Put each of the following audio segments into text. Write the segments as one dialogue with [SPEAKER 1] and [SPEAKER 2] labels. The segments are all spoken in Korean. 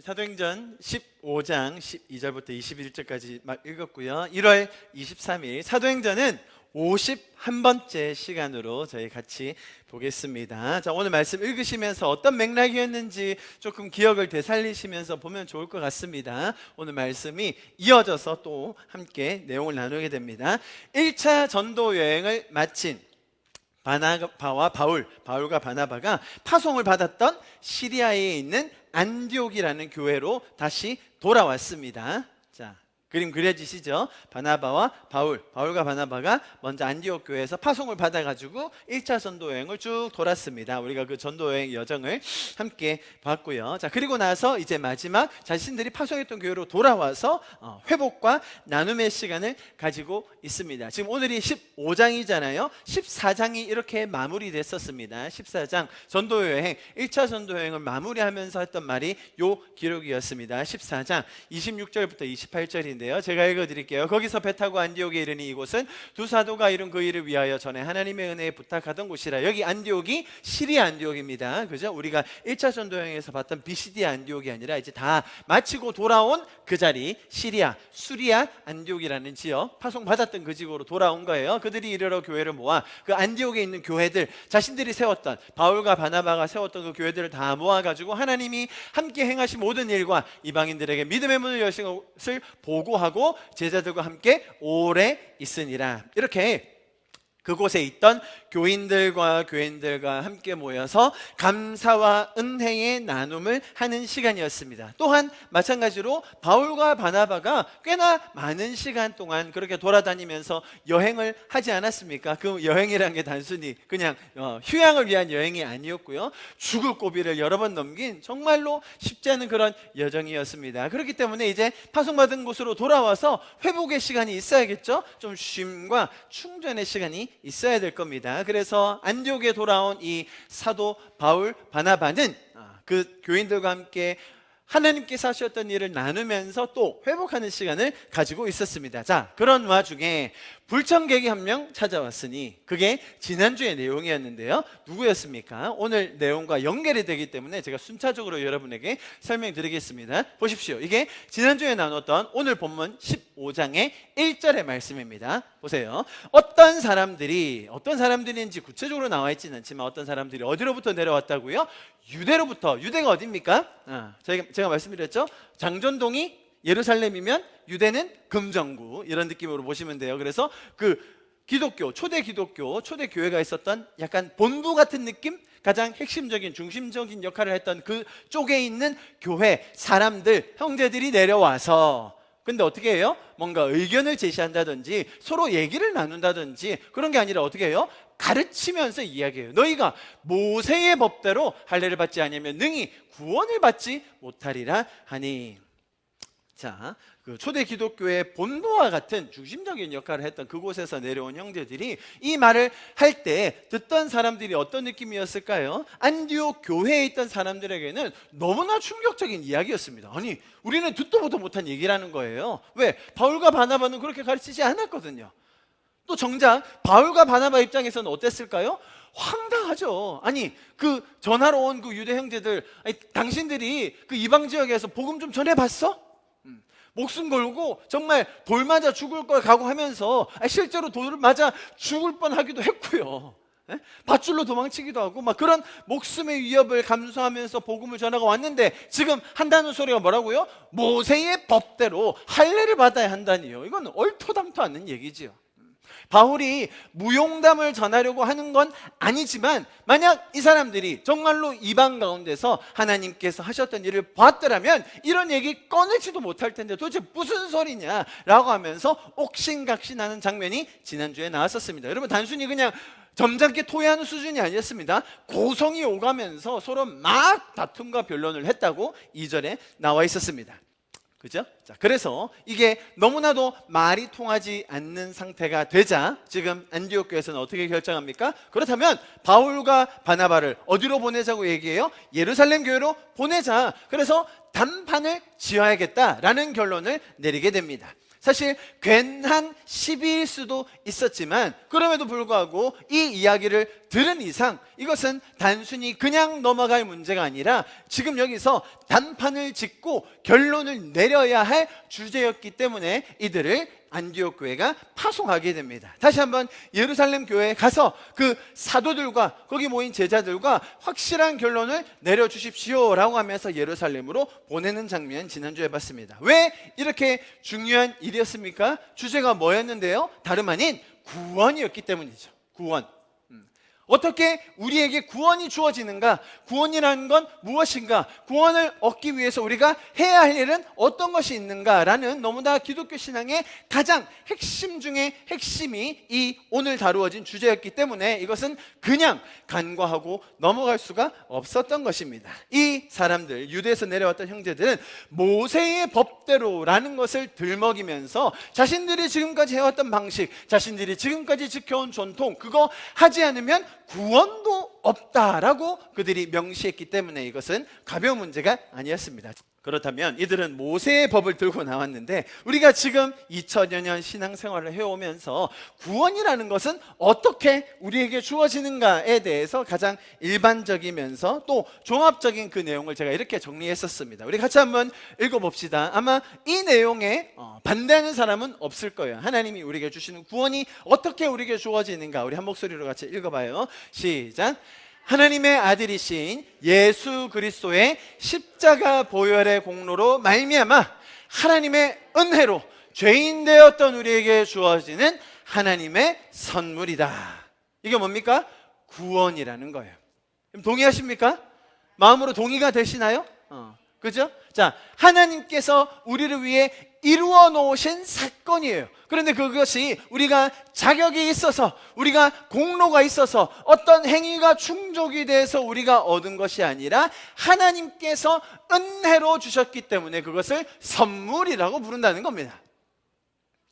[SPEAKER 1] 오늘 사도행전 15장 12절부터 21절까지 막 읽었고요. 1월 23일 사도행전은 51번째 시간으로 저희 같이 보겠습니다. 자, 오늘 말씀 읽으시면서 어떤 맥락이었는지 조금 기억을 되살리시면서 보면 좋을 것 같습니다. 오늘 말씀이 이어져서 또 함께 내용을 나누게 됩니다. 1차 전도 여행을 마친 바나바와 바울과 바나바가 파송을 받았던 시리아에 있는 안디옥이라는 교회로 다시 돌아왔습니다. 자, 그림 그려지시죠? 바나바와 바울과 바나바가 먼저 안디옥 교회에서 파송을 받아가지고 1차 전도 여행을 쭉 돌았습니다. 우리가 그 전도 여행 여정을 함께 봤고요. 자, 그리고 나서 이제 마지막 자신들이 파송했던 교회로 돌아와서 회복과 나눔의 시간을 가지고 있습니다. 지금 오늘이 15장이잖아요. 14장이 이렇게 마무리됐었습니다. 14장 전도 여행, 1차 전도 여행을 마무리하면서 했던 말이 요 기록이었습니다. 14장 26절부터 28절인데 제가 읽어드릴게요. 거기서 배 타고 안디옥에 이르니 이곳은 두 사도가 이룬 그 일을 위하여 전에 하나님의 은혜에 부탁하던 곳이라. 여기 안디옥이 시리아 안디옥입니다. 그죠? 우리가 1차 전도여행에서 봤던 비시디아 안디옥이 아니라 이제 다 마치고 돌아온 그 자리, 시리아 수리아 안디옥이라는 지역, 파송 받았던 그 지역으로 돌아온 거예요. 그들이 이르러 교회를 모아 그 안디옥에 있는 교회들, 자신들이 세웠던 바울과 바나바가 세웠던 그 교회들을 다 모아가지고 하나님이 함께 행하신 모든 일과 이방인들에게 믿음의 문을 여신 것을 보고하고 제자들과 함께 오래 있으니라. 이렇게 그곳에 있던 교인들과 교인들과 함께 모여서 감사와 은혜의 나눔을 하는 시간이었습니다. 또한 마찬가지로 바울과 바나바가 꽤나 많은 시간 동안 그렇게 돌아다니면서 여행을 하지 않았습니까? 그 여행이란 게 단순히 그냥 휴양을 위한 여행이 아니었고요. 죽을 고비를 여러 번 넘긴 정말로 쉽지 않은 그런 여정이었습니다. 그렇기 때문에 이제 파송받은 곳으로 돌아와서 회복의 시간이 있어야겠죠? 좀 쉼과 충전의 시간이 있어야 될 겁니다. 그래서 안디옥에 돌아온 이 사도 바울 바나바는 그 교인들과 함께 하나님께서 하셨던 일을 나누면서 또 회복하는 시간을 가지고 있었습니다. 자, 그런 와중에 불청객이 한 명 찾아왔으니 그게 지난주의 내용이었는데요. 누구였습니까? 오늘 내용과 연결이 되기 때문에 제가 순차적으로 여러분에게 설명드리겠습니다. 보십시오. 이게 지난주에 나눴던 오늘 본문 15장의 1절의 말씀입니다. 보세요. 어떤 사람들인지 구체적으로 나와 있지는 않지만 어떤 사람들이 어디로부터 내려왔다고요? 유대로부터. 유대가 어디입니까? 제가 말씀드렸죠. 장전동이 예루살렘이면 유대는 금정구, 이런 느낌으로 보시면 돼요. 그래서 그 기독교, 초대 교회가 있었던 약간 본부 같은 느낌? 가장 핵심적인 중심적인 역할을 했던 그 쪽에 있는 교회 사람들, 형제들이 내려와서, 근데 어떻게 해요? 뭔가 의견을 제시한다든지 서로 얘기를 나눈다든지 그런 게 아니라 어떻게 해요? 가르치면서 이야기해요. 너희가 모세의 법대로 할례를 받지 않으면 능히 구원을 받지 못하리라 하니. 자, 그 초대 기독교의 본부와 같은 중심적인 역할을 했던 그곳에서 내려온 형제들이 이 말을 할 때 듣던 사람들이 어떤 느낌이었을까요? 안디옥 교회에 있던 사람들에게는 너무나 충격적인 이야기였습니다. 아니, 우리는 듣도 보도 못한 얘기라는 거예요. 왜? 바울과 바나바는 그렇게 가르치지 않았거든요. 또 정작 바울과 바나바 입장에서는 어땠을까요? 황당하죠. 아니, 그 전하러 온 그 유대 형제들, 아니, 당신들이 그 이방 지역에서 복음 좀 전해봤어? 목숨 걸고 정말 돌 맞아 죽을 걸 각오하면서 실제로 돌 맞아 죽을 뻔하기도 했고요. 밧줄로 도망치기도 하고 막 그런 목숨의 위협을 감수하면서 복음을 전하고 왔는데 지금 한다는 소리가 뭐라고요? 모세의 법대로 할례를 받아야 한다니요. 이건 얼토당토 않는 얘기지요. 바울이 무용담을 전하려고 하는 건 아니지만 만약 이 사람들이 정말로 이방 가운데서 하나님께서 하셨던 일을 봤더라면 이런 얘기 꺼내지도 못할 텐데 도대체 무슨 소리냐라고 하면서 옥신각신하는 장면이 지난주에 나왔었습니다. 여러분, 단순히 그냥 점잖게 토해하는 수준이 아니었습니다. 고성이 오가면서 서로 막 다툼과 변론을 했다고 2절에 나와 있었습니다. 그죠? 자, 그래서 이게 너무나도 말이 통하지 않는 상태가 되자 지금 안디옥 교회에서는 어떻게 결정합니까? 그렇다면 바울과 바나바를 어디로 보내자고 얘기해요? 예루살렘 교회로 보내자. 그래서 단판을 지어야겠다라는 결론을 내리게 됩니다. 사실 괜한 시비일 수도 있었지만 그럼에도 불구하고 이 이야기를 들은 이상 이것은 단순히 그냥 넘어갈 문제가 아니라 지금 여기서 단판을 짓고 결론을 내려야 할 주제였기 때문에 이들을 안디옥 교회가 파송하게 됩니다. 다시 한번 예루살렘 교회에 가서 그 사도들과 거기 모인 제자들과 확실한 결론을 내려주십시오 라고 하면서 예루살렘으로 보내는 장면 지난주에 봤습니다. 왜 이렇게 중요한 일이었습니까? 주제가 뭐였는데요? 다름 아닌 구원이었기 때문이죠. 구원. 어떻게 우리에게 구원이 주어지는가? 구원이라는 건 무엇인가? 구원을 얻기 위해서 우리가 해야 할 일은 어떤 것이 있는가라는 너무나 기독교 신앙의 가장 핵심 중에 핵심이 이 오늘 다루어진 주제였기 때문에 이것은 그냥 간과하고 넘어갈 수가 없었던 것입니다. 이 사람들, 유대에서 내려왔던 형제들은 모세의 법대로라는 것을 들먹이면서 자신들이 지금까지 해왔던 방식, 자신들이 지금까지 지켜온 전통, 그거 하지 않으면 구원도 없다라고 그들이 명시했기 때문에 이것은 가벼운 문제가 아니었습니다. 그렇다면 이들은 모세의 법을 들고 나왔는데 우리가 지금 2000여 년 신앙생활을 해오면서 구원이라는 것은 어떻게 우리에게 주어지는가에 대해서 가장 일반적이면서 또 종합적인 그 내용을 제가 이렇게 정리했었습니다. 우리 같이 한번 읽어봅시다. 아마 이 내용에 반대하는 사람은 없을 거예요. 하나님이 우리에게 주시는 구원이 어떻게 우리에게 주어지는가, 우리 한 목소리로 같이 읽어봐요. 시작. 하나님의 아들이신 예수 그리스도의 십자가 보혈의 공로로 말미암아 하나님의 은혜로 죄인 되었던 우리에게 주어지는 하나님의 선물이다. 이게 뭡니까? 구원이라는 거예요. 동의하십니까? 마음으로 동의가 되시나요? 그죠? 자, 하나님께서 우리를 위해 이루어 놓으신 사건이에요. 그런데 그것이 우리가 자격이 있어서, 우리가 공로가 있어서, 어떤 행위가 충족이 돼서 우리가 얻은 것이 아니라 하나님께서 은혜로 주셨기 때문에 그것을 선물이라고 부른다는 겁니다.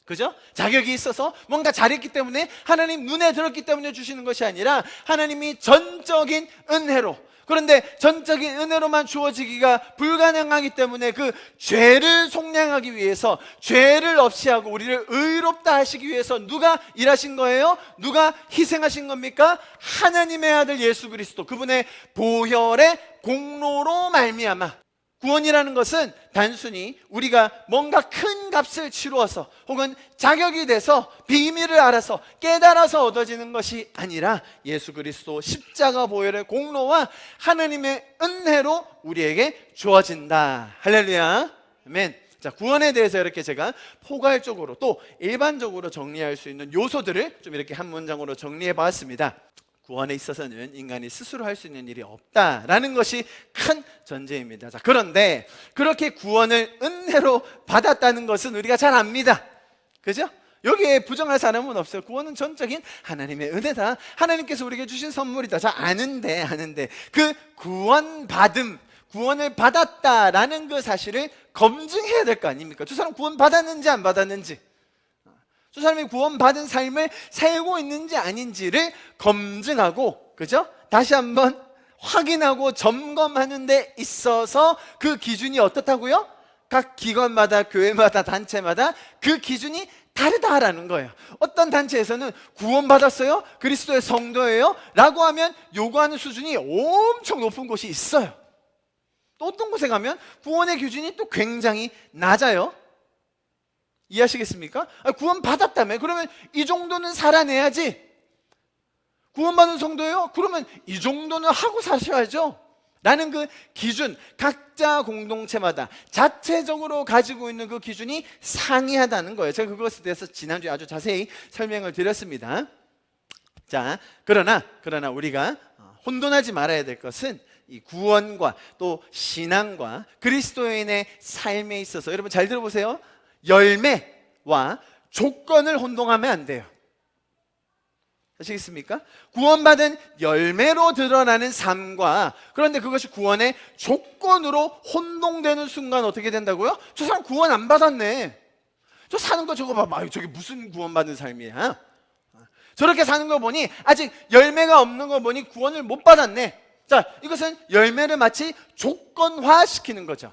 [SPEAKER 1] 그죠? 자격이 있어서 뭔가 잘했기 때문에, 하나님 눈에 들었기 때문에 주시는 것이 아니라 하나님이 전적인 은혜로, 그런데 전적인 은혜로만 주어지기가 불가능하기 때문에 그 죄를 속량하기 위해서, 죄를 없이 하고 우리를 의롭다 하시기 위해서 누가 일하신 거예요? 누가 희생하신 겁니까? 하나님의 아들 예수 그리스도, 그분의 보혈의 공로로 말미암아. 구원이라는 것은 단순히 우리가 뭔가 큰 값을 치루어서 혹은 자격이 돼서 비밀을 알아서 깨달아서 얻어지는 것이 아니라 예수 그리스도 십자가 보혈의 공로와 하나님의 은혜로 우리에게 주어진다. 할렐루야. 아멘. 자, 구원에 대해서 이렇게 제가 포괄적으로 또 일반적으로 정리할 수 있는 요소들을 좀 이렇게 한 문장으로 정리해 봤습니다. 구원에 있어서는 인간이 스스로 할 수 있는 일이 없다라는 것이 큰 전제입니다. 자, 그런데 그렇게 구원을 은혜로 받았다는 것은 우리가 잘 압니다. 그죠? 여기에 부정할 사람은 없어요. 구원은 전적인 하나님의 은혜다. 하나님께서 우리에게 주신 선물이다. 자, 아는데 그 구원받음, 구원을 받았다라는 그 사실을 검증해야 될 거 아닙니까? 저 사람 구원 받았는지 안 받았는지, 저 사람이 구원받은 삶을 살고 있는지 아닌지를 검증하고, 그죠? 다시 한번 확인하고 점검하는 데 있어서 그 기준이 어떻다고요? 각 기관마다, 교회마다, 단체마다 그 기준이 다르다라는 거예요. 어떤 단체에서는 구원받았어요? 그리스도의 성도예요? 라고 하면 요구하는 수준이 엄청 높은 곳이 있어요. 또 어떤 곳에 가면 구원의 기준이 또 굉장히 낮아요. 이해하시겠습니까? 구원 받았다며? 그러면 이 정도는 살아내야지. 구원받은 성도예요? 그러면 이 정도는 하고 사셔야죠. 라는 그 기준, 각자 공동체마다 자체적으로 가지고 있는 그 기준이 상이하다는 거예요. 제가 그것에 대해서 지난주에 아주 자세히 설명을 드렸습니다. 자, 그러나 우리가 혼돈하지 말아야 될 것은 이 구원과 또 신앙과 그리스도인의 삶에 있어서, 여러분 잘 들어보세요. 열매와 조건을 혼동하면 안 돼요. 아시겠습니까? 구원받은 열매로 드러나는 삶과, 그런데 그것이 구원의 조건으로 혼동되는 순간 어떻게 된다고요? 저 사람 구원 안 받았네. 저 사는 거 저거 봐봐. 저게 무슨 구원받은 삶이야? 저렇게 사는 거 보니, 아직 열매가 없는 거 보니 구원을 못 받았네. 자, 이것은 열매를 마치 조건화시키는 거죠.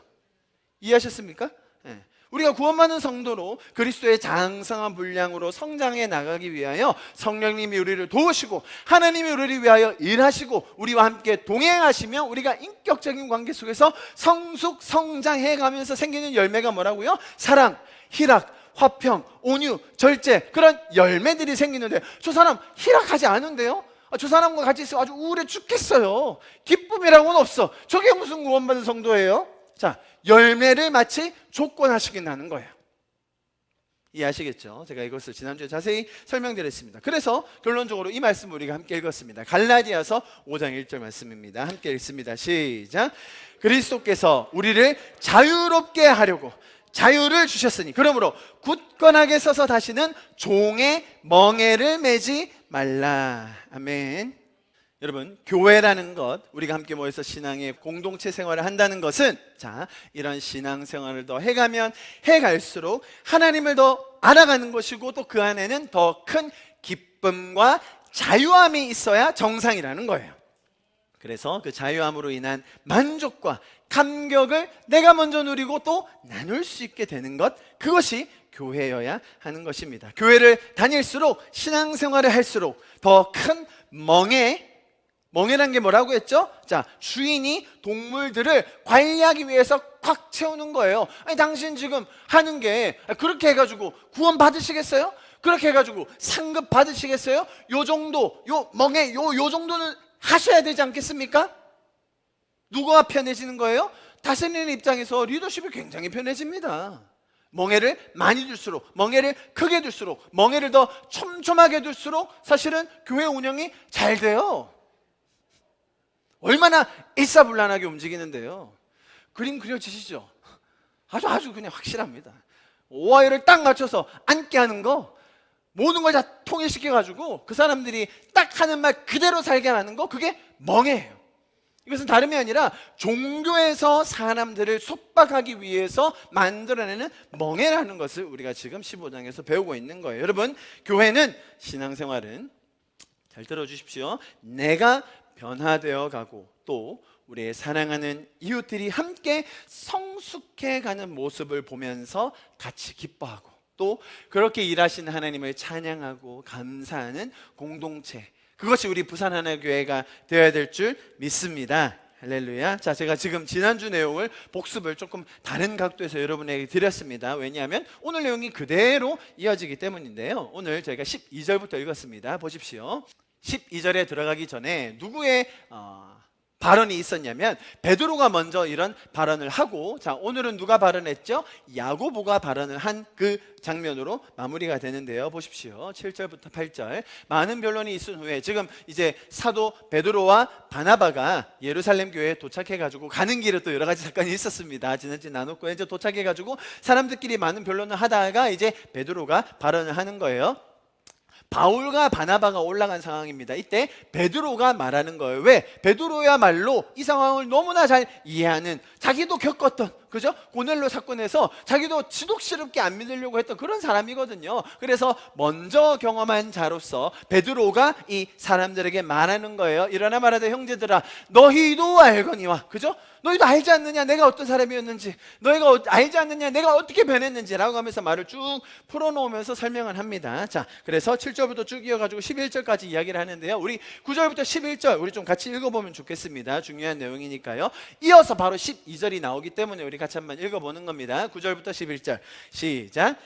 [SPEAKER 1] 이해하셨습니까? 네. 우리가 구원받는 성도로 그리스도의 장성한 분량으로 성장해 나가기 위하여 성령님이 우리를 도우시고 하나님이 우리를 위하여 일하시고 우리와 함께 동행하시며 우리가 인격적인 관계 속에서 성숙 성장해 가면서 생기는 열매가 뭐라고요? 사랑, 희락, 화평, 온유, 절제, 그런 열매들이 생기는데 저 사람 희락하지 않은데요? 저 사람과 같이 있으면 아주 우울해 죽겠어요. 기쁨이라고는 없어. 저게 무슨 구원받은 성도예요? 자, 열매를 마치 조건하시긴하는 거예요. 이해하시겠죠? 제가 이것을 지난주에 자세히 설명드렸습니다. 그래서 결론적으로 이 말씀을 우리가 함께 읽었습니다. 갈라디아서 5장 1절 말씀입니다. 함께 읽습니다. 시작. 그리스도께서 우리를 자유롭게 하려고 자유를 주셨으니 그러므로 굳건하게 서서 다시는 종의 멍에를 매지 말라. 아멘. 여러분, 교회라는 것, 우리가 함께 모여서 신앙의 공동체 생활을 한다는 것은 자, 이런 신앙생활을 더 해가면 해갈수록 하나님을 더 알아가는 것이고 또 그 안에는 더 큰 기쁨과 자유함이 있어야 정상이라는 거예요. 그래서 그 자유함으로 인한 만족과 감격을 내가 먼저 누리고 또 나눌 수 있게 되는 것, 그것이 교회여야 하는 것입니다. 교회를 다닐수록 신앙생활을 할수록 더 큰 멍에란 게 뭐라고 했죠? 자, 주인이 동물들을 관리하기 위해서 꽉 채우는 거예요. 아니, 당신 지금 하는 게 그렇게 해가지고 구원 받으시겠어요? 그렇게 해가지고 상급 받으시겠어요? 요 정도, 요 멍에, 요 정도는 하셔야 되지 않겠습니까? 누가 편해지는 거예요? 다스리는 입장에서 리더십이 굉장히 편해집니다. 멍에를 많이 둘수록, 멍에를 크게 둘수록, 멍에를 더 촘촘하게 둘수록 사실은 교회 운영이 잘 돼요. 얼마나 일사불란하게 움직이는데요. 그림 그려지시죠? 아주 그냥 확실합니다. 오와이를 딱 맞춰서 앉게 하는 거, 모든 걸 다 통일시켜가지고 그 사람들이 딱 하는 말 그대로 살게 하는 거, 그게 멍에예요. 이것은 다름이 아니라 종교에서 사람들을 속박하기 위해서 만들어내는 멍에라는 것을 우리가 지금 15장에서 배우고 있는 거예요. 여러분, 교회는, 신앙생활은 잘 들어주십시오. 내가 변화되어 가고 또 우리의 사랑하는 이웃들이 함께 성숙해가는 모습을 보면서 같이 기뻐하고 또 그렇게 일하시는 하나님을 찬양하고 감사하는 공동체, 그것이 우리 부산하나교회가 되어야 될 줄 믿습니다. 할렐루야. 자, 제가 지금 지난주 내용을 복습을 조금 다른 각도에서 여러분에게 드렸습니다. 왜냐하면 오늘 내용이 그대로 이어지기 때문인데요. 오늘 저희가 12절부터 읽었습니다. 보십시오. 12절에 들어가기 전에 누구의 발언이 있었냐면 베드로가 먼저 이런 발언을 하고, 자, 오늘은 누가 발언했죠? 야고보가 발언을 한 그 장면으로 마무리가 되는데요. 보십시오. 7절부터 8절. 많은 변론이 있은 후에 지금 이제 사도 베드로와 바나바가 예루살렘 교회에 도착해가지고 가는 길에 또 여러 가지 사건이 있었습니다. 지난주에 나눴고 이제 도착해가지고 사람들끼리 많은 변론을 하다가 이제 베드로가 발언을 하는 거예요. 바울과 바나바가 올라간 상황입니다. 이때 베드로가 말하는 거예요. 왜? 베드로야말로 이 상황을 너무나 잘 이해하는, 자기도 겪었던, 그죠? 고넬로 사건에서 자기도 지독스럽게 안 믿으려고 했던 그런 사람이거든요. 그래서 먼저 경험한 자로서 베드로가 이 사람들에게 말하는 거예요. 일어나 말하되 형제들아, 너희도 알거니와, 그죠? 너희도 알지 않느냐 내가 어떤 사람이었는지, 너희가 알지 않느냐 내가 어떻게 변했는지 라고 하면서 말을 쭉 풀어놓으면서 설명을 합니다. 자, 그래서 7절부터 쭉 이어가지고 11절까지 이야기를 하는데요. 우리 9절부터 11절 우리 좀 같이 읽어보면 좋겠습니다. 중요한 내용이니까요. 이어서 바로 12절이 나오기 때문에 우리 같이 한번 읽어보는 겁니다. 9절부터 11절 시작.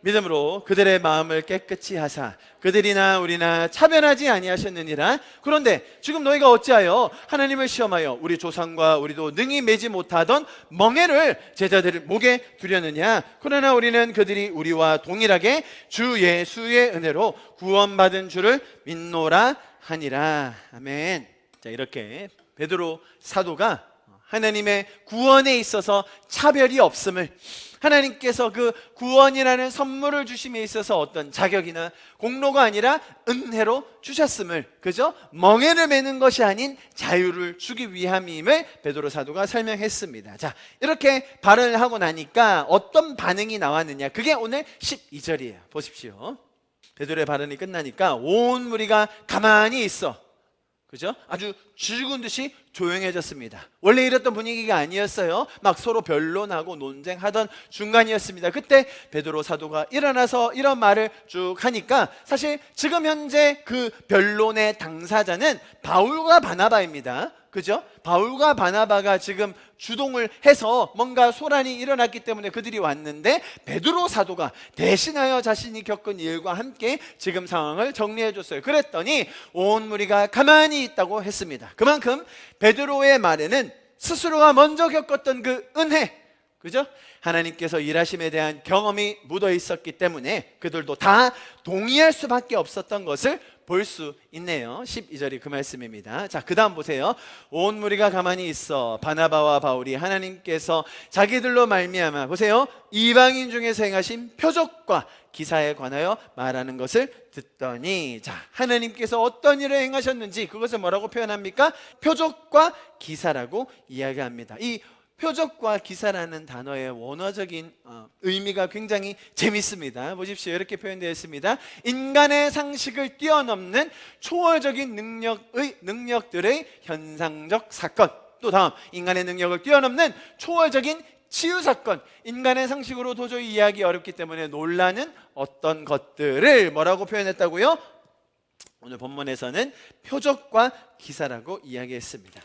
[SPEAKER 1] 믿음으로 그들의 마음을 깨끗이 하사 그들이나 우리나 차별하지 아니하셨느니라. 그런데 지금 너희가 어찌하여 하나님을 시험하여 우리 조상과 우리도 능히 매지 못하던 멍에를 제자들의 목에 두려느냐. 그러나 우리는 그들이 우리와 동일하게 주 예수의 은혜로 구원받은 줄을 믿노라 하니라. 아멘. 자, 이렇게 베드로 사도가 하나님의 구원에 있어서 차별이 없음을, 하나님께서 그 구원이라는 선물을 주심에 있어서 어떤 자격이나 공로가 아니라 은혜로 주셨음을, 그죠? 멍에를 매는 것이 아닌 자유를 주기 위함임을 베드로 사도가 설명했습니다. 자, 이렇게 발언을 하고 나니까 어떤 반응이 나왔느냐, 그게 오늘 12절이에요. 보십시오. 베드로의 발언이 끝나니까 온 무리가 가만히 있어, 그죠? 아주 죽은 듯이 조용해졌습니다. 원래 이랬던 분위기가 아니었어요. 막 서로 변론하고 논쟁하던 중간이었습니다. 그때 베드로 사도가 일어나서 이런 말을 쭉 하니까 사실 지금 현재 그 변론의 당사자는 바울과 바나바입니다. 그죠? 바울과 바나바가 지금 주동을 해서 뭔가 소란이 일어났기 때문에 그들이 왔는데 베드로 사도가 대신하여 자신이 겪은 일과 함께 지금 상황을 정리해 줬어요. 그랬더니 온 무리가 가만히 있다고 했습니다. 그만큼 베드로의 말에는 스스로가 먼저 겪었던 그 은혜, 그죠? 하나님께서 일하심에 대한 경험이 묻어 있었기 때문에 그들도 다 동의할 수밖에 없었던 것을 볼 수 있네요. 12절이 그 말씀입니다. 자, 그 다음 보세요. 온 무리가 가만히 있어 바나바와 바울이 하나님께서 자기들로 말미암아, 보세요, 이방인 중에서 행하신 표적과 기사에 관하여 말하는 것을 듣더니, 자, 하나님께서 어떤 일을 행하셨는지 그것을 뭐라고 표현합니까? 표적과 기사라고 이야기합니다. 이 표적과 기사라는 단어의 원어적인 의미가 굉장히 재밌습니다. 보십시오. 이렇게 표현되어 있습니다. 인간의 상식을 뛰어넘는 초월적인 능력들의 현상적 사건. 또 다음, 인간의 능력을 뛰어넘는 초월적인 치유 사건. 인간의 상식으로 도저히 이해하기 어렵기 때문에 놀라는 어떤 것들을 뭐라고 표현했다고요? 오늘 본문에서는 표적과 기사라고 이야기했습니다.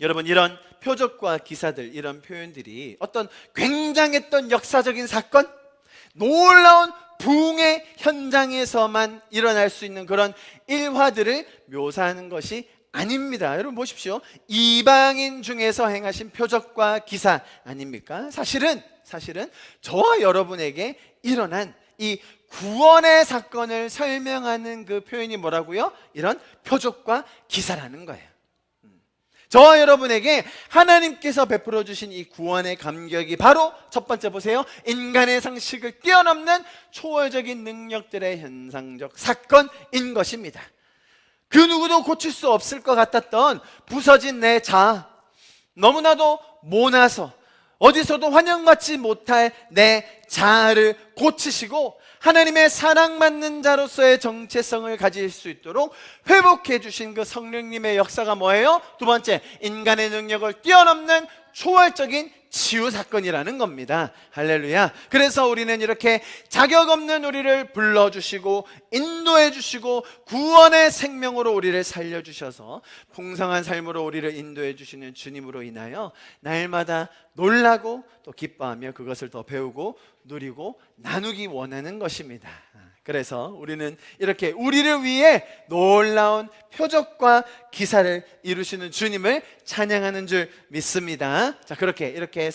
[SPEAKER 1] 여러분, 이런 표적과 기사들, 이런 표현들이 어떤 굉장했던 역사적인 사건, 놀라운 부흥의 현장에서만 일어날 수 있는 그런 일화들을 묘사하는 것이 아닙니다. 여러분 보십시오. 이방인 중에서 행하신 표적과 기사 아닙니까? 사실은 저와 여러분에게 일어난 이 구원의 사건을 설명하는 그 표현이 뭐라고요? 이런 표적과 기사라는 거예요. 저와 여러분에게 하나님께서 베풀어 주신 이 구원의 감격이 바로 첫 번째 보세요. 인간의 상식을 뛰어넘는 초월적인 능력들의 현상적 사건인 것입니다. 그 누구도 고칠 수 없을 것 같았던 부서진 내 자아, 너무나도 모나서 어디서도 환영받지 못할 내 자아를 고치시고 하나님의 사랑받는 자로서의 정체성을 가질 수 있도록 회복해 주신 그 성령님의 역사가 뭐예요? 두 번째, 인간의 능력을 뛰어넘는 초월적인 치유 사건이라는 겁니다. 할렐루야. 그래서 우리는 이렇게 자격 없는 우리를 불러주시고 인도해 주시고 구원의 생명으로 우리를 살려주셔서 풍성한 삶으로 우리를 인도해 주시는 주님으로 인하여 날마다 놀라고 또 기뻐하며 그것을 더 배우고 누리고 나누기 원하는 것입니다. 그래서 우리는 이렇게 우리를 위해 놀라운 표적과 기사를 이루시는 주님을 찬양하는 줄 믿습니다. 자, 이렇게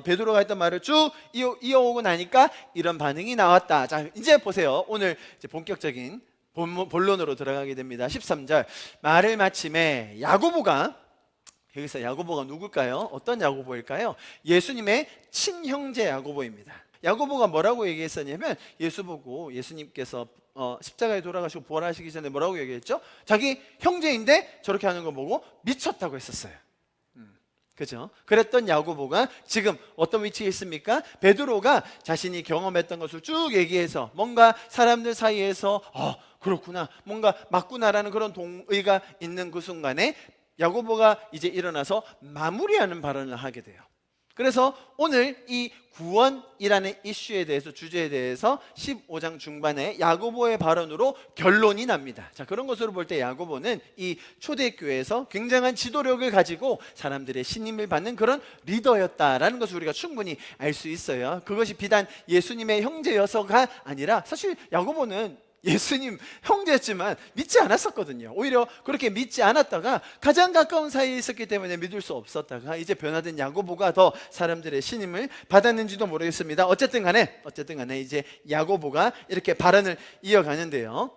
[SPEAKER 1] 베드로가 했던 말을 쭉 이어오고 나니까 이런 반응이 나왔다. 자, 이제 보세요. 오늘 이제 본격적인 본론으로 들어가게 됩니다. 13절, 말을 마침에 야고보가, 여기서 야고보가 누굴까요? 어떤 야고보일까요? 예수님의 친형제 야고보입니다. 야고보가 뭐라고 얘기했었냐면, 예수 보고 예수님께서 십자가에 돌아가시고 부활하시기 전에 뭐라고 얘기했죠? 자기 형제인데 저렇게 하는 거 보고 미쳤다고 했었어요. 그죠? 그랬던 야고보가 지금 어떤 위치에 있습니까? 베드로가 자신이 경험했던 것을 쭉 얘기해서 뭔가 사람들 사이에서 그렇구나, 뭔가 맞구나라는 그런 동의가 있는 그 순간에 야고보가 이제 일어나서 마무리하는 발언을 하게 돼요. 그래서 오늘 이 구원이라는 이슈에 대해서, 주제에 대해서 15장 중반에 야고보의 발언으로 결론이 납니다. 자, 그런 것으로 볼 때 야고보는 이 초대교회에서 굉장한 지도력을 가지고 사람들의 신임을 받는 그런 리더였다라는 것을 우리가 충분히 알 수 있어요. 그것이 비단 예수님의 형제여서가 아니라 사실 야고보는 예수님 형제였지만 믿지 않았었거든요. 오히려 그렇게 믿지 않았다가 가장 가까운 사이에 있었기 때문에 믿을 수 없었다가 이제 변화된 야고보가 더 사람들의 신임을 받았는지도 모르겠습니다. 어쨌든 간에 이제 야고보가 이렇게 발언을 이어가는데요.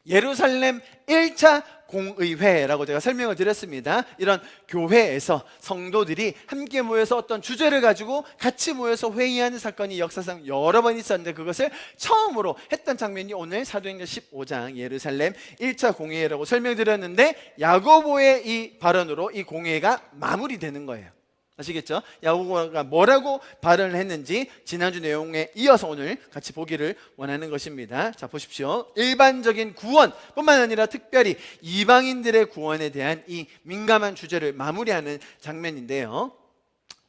[SPEAKER 1] 예루살렘 1차 공의회라고 제가 설명을 드렸습니다. 이런 교회에서 성도들이 함께 모여서 어떤 주제를 가지고 같이 모여서 회의하는 사건이 역사상 여러 번 있었는데 그것을 처음으로 했던 장면이 오늘 사도행전 15장 예루살렘 1차 공의회라고 설명드렸는데, 야고보의 이 발언으로 이 공의회가 마무리되는 거예요. 아시겠죠? 야고보가 뭐라고 발언을 했는지 지난주 내용에 이어서 오늘 같이 보기를 원하는 것입니다. 자, 보십시오. 일반적인 구원뿐만 아니라 특별히 이방인들의 구원에 대한 이 민감한 주제를 마무리하는 장면인데요.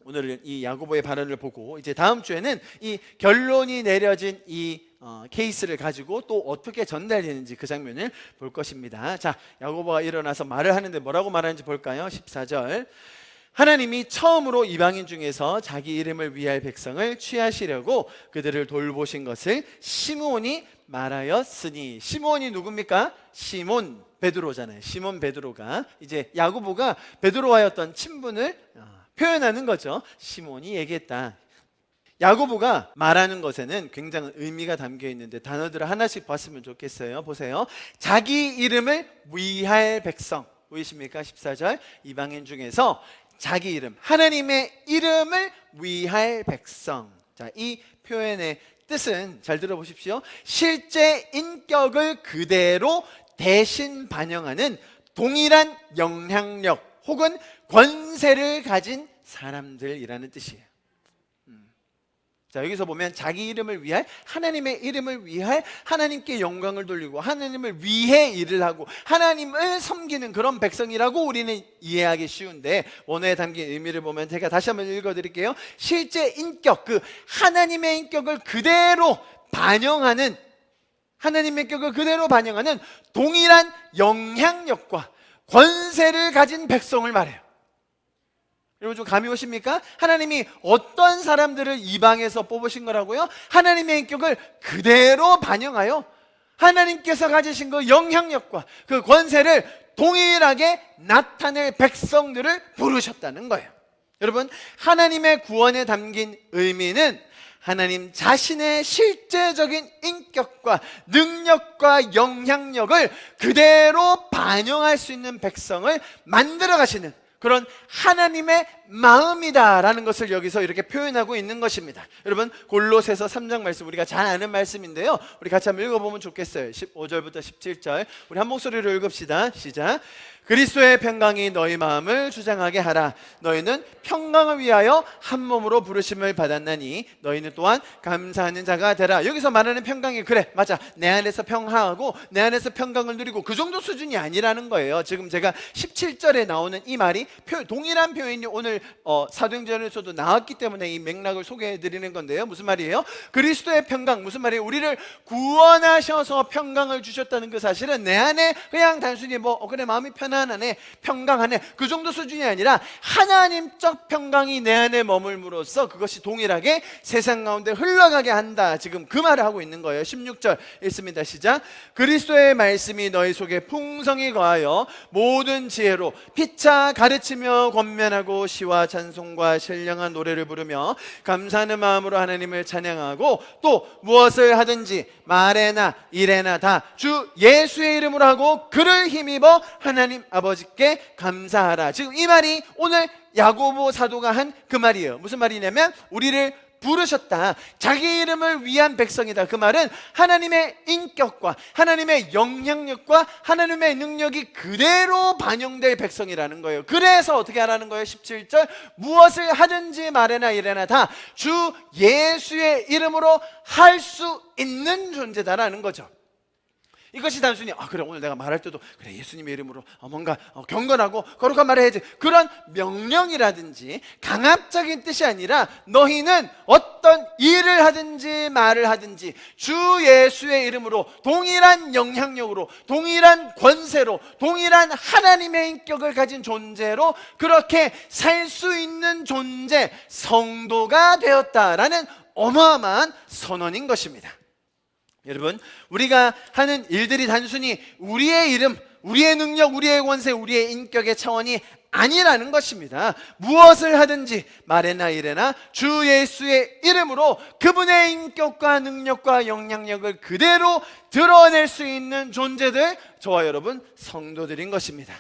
[SPEAKER 1] 오늘 이 야고보의 발언을 보고 이제 다음 주에는 이 결론이 내려진 이 케이스를 가지고 또 어떻게 전달되는지 그 장면을 볼 것입니다. 자, 야고보가 일어나서 말을 하는데 뭐라고 말하는지 볼까요? 14절. 하나님이 처음으로 이방인 중에서 자기 이름을 위할 백성을 취하시려고 그들을 돌보신 것을 시므온이 말하였으니. 시므온이 누굽니까? 시몬 베드로잖아요. 시몬 베드로가 이제 야고보가 베드로와의 어떤 친분을 표현하는 거죠. 시몬이 얘기했다. 야고보가 말하는 것에는 굉장히 의미가 담겨 있는데 단어들을 하나씩 봤으면 좋겠어요. 보세요. 자기 이름을 위할 백성 보이십니까? 14절. 이방인 중에서 자기 이름, 하나님의 이름을 위할 백성. 자, 이 표현의 뜻은 잘 들어보십시오. 실제 인격을 그대로 대신 반영하는 동일한 영향력 혹은 권세를 가진 사람들이라는 뜻이에요. 자, 여기서 보면 자기 이름을 위할, 하나님의 이름을 위할, 하나님께 영광을 돌리고 하나님을 위해 일을 하고 하나님을 섬기는 그런 백성이라고 우리는 이해하기 쉬운데, 원어에 담긴 의미를 보면 제가 다시 한번 읽어드릴게요. 실제 인격, 그 하나님의 인격을 그대로 반영하는, 하나님의 인격을 그대로 반영하는 동일한 영향력과 권세를 가진 백성을 말해요. 여러분 좀 감이 오십니까? 하나님이 어떤 사람들을 이방에서 뽑으신 거라고요? 하나님의 인격을 그대로 반영하여 하나님께서 가지신 그 영향력과 그 권세를 동일하게 나타낼 백성들을 부르셨다는 거예요. 여러분, 하나님의 구원에 담긴 의미는 하나님 자신의 실제적인 인격과 능력과 영향력을 그대로 반영할 수 있는 백성을 만들어 가시는 그런 하나님의 마음이다라는 것을 여기서 이렇게 표현하고 있는 것입니다. 여러분, 골로새서 3장 말씀 우리가 잘 아는 말씀인데요, 우리 같이 한번 읽어보면 좋겠어요. 15절부터 17절 우리 한 목소리로 읽읍시다. 시작. 그리스도의 평강이 너희 마음을 주장하게 하라. 너희는 평강을 위하여 한 몸으로 부르심을 받았나니 너희는 또한 감사하는 자가 되라. 여기서 말하는 평강이, 그래 맞아, 내 안에서 평화하고 내 안에서 평강을 누리고 그 정도 수준이 아니라는 거예요. 지금 제가 17절에 나오는 이 말이 동일한 표현이 오늘 사도행전에서도 나왔기 때문에 이 맥락을 소개해 드리는 건데요. 무슨 말이에요? 그리스도의 평강, 무슨 말이에요? 우리를 구원하셔서 평강을 주셨다는 그 사실은 내 안에 그냥 단순히 그래 마음이 편안하네, 평강하네, 그 정도 수준이 아니라 하나님적 평강이 내 안에 머물므로써 그것이 동일하게 세상 가운데 흘러가게 한다. 지금 그 말을 하고 있는 거예요. 16절 읽습니다. 시작. 그리스도의 말씀이 너희 속에 풍성히 거하여 모든 지혜로 피차 가르치며 권면하고 시와 찬송과 신령한 노래를 부르며 감사하는 마음으로 하나님을 찬양하고 또 무엇을 하든지 말에나 일에나 다 주 예수의 이름으로 하고 그를 힘입어 하나님 아버지께 감사하라. 지금 이 말이 오늘 야고보 사도가 한 그 말이에요. 무슨 말이냐면 우리를 부르셨다, 자기 이름을 위한 백성이다. 그 말은 하나님의 인격과 하나님의 영향력과 하나님의 능력이 그대로 반영될 백성이라는 거예요. 그래서 어떻게 하라는 거예요? 17절 무엇을 하든지 말에나 이래나 다 주 예수의 이름으로 할 수 있는 존재다라는 거죠. 이것이 단순히 그래 오늘 내가 말할 때도 그래 예수님의 이름으로 뭔가 경건하고 거룩한 말을 해야지, 그런 명령이라든지 강압적인 뜻이 아니라 너희는 어떤 일을 하든지 말을 하든지 주 예수의 이름으로 동일한 영향력으로 동일한 권세로 동일한 하나님의 인격을 가진 존재로 그렇게 살 수 있는 존재, 성도가 되었다라는 어마어마한 선언인 것입니다. 여러분, 우리가 하는 일들이 단순히 우리의 이름, 우리의 능력, 우리의 권세, 우리의 인격의 차원이 아니라는 것입니다. 무엇을 하든지 말에나 일에나 주 예수의 이름으로 그분의 인격과 능력과 영향력을 그대로 드러낼 수 있는 존재들, 저와 여러분 성도들인 것입니다.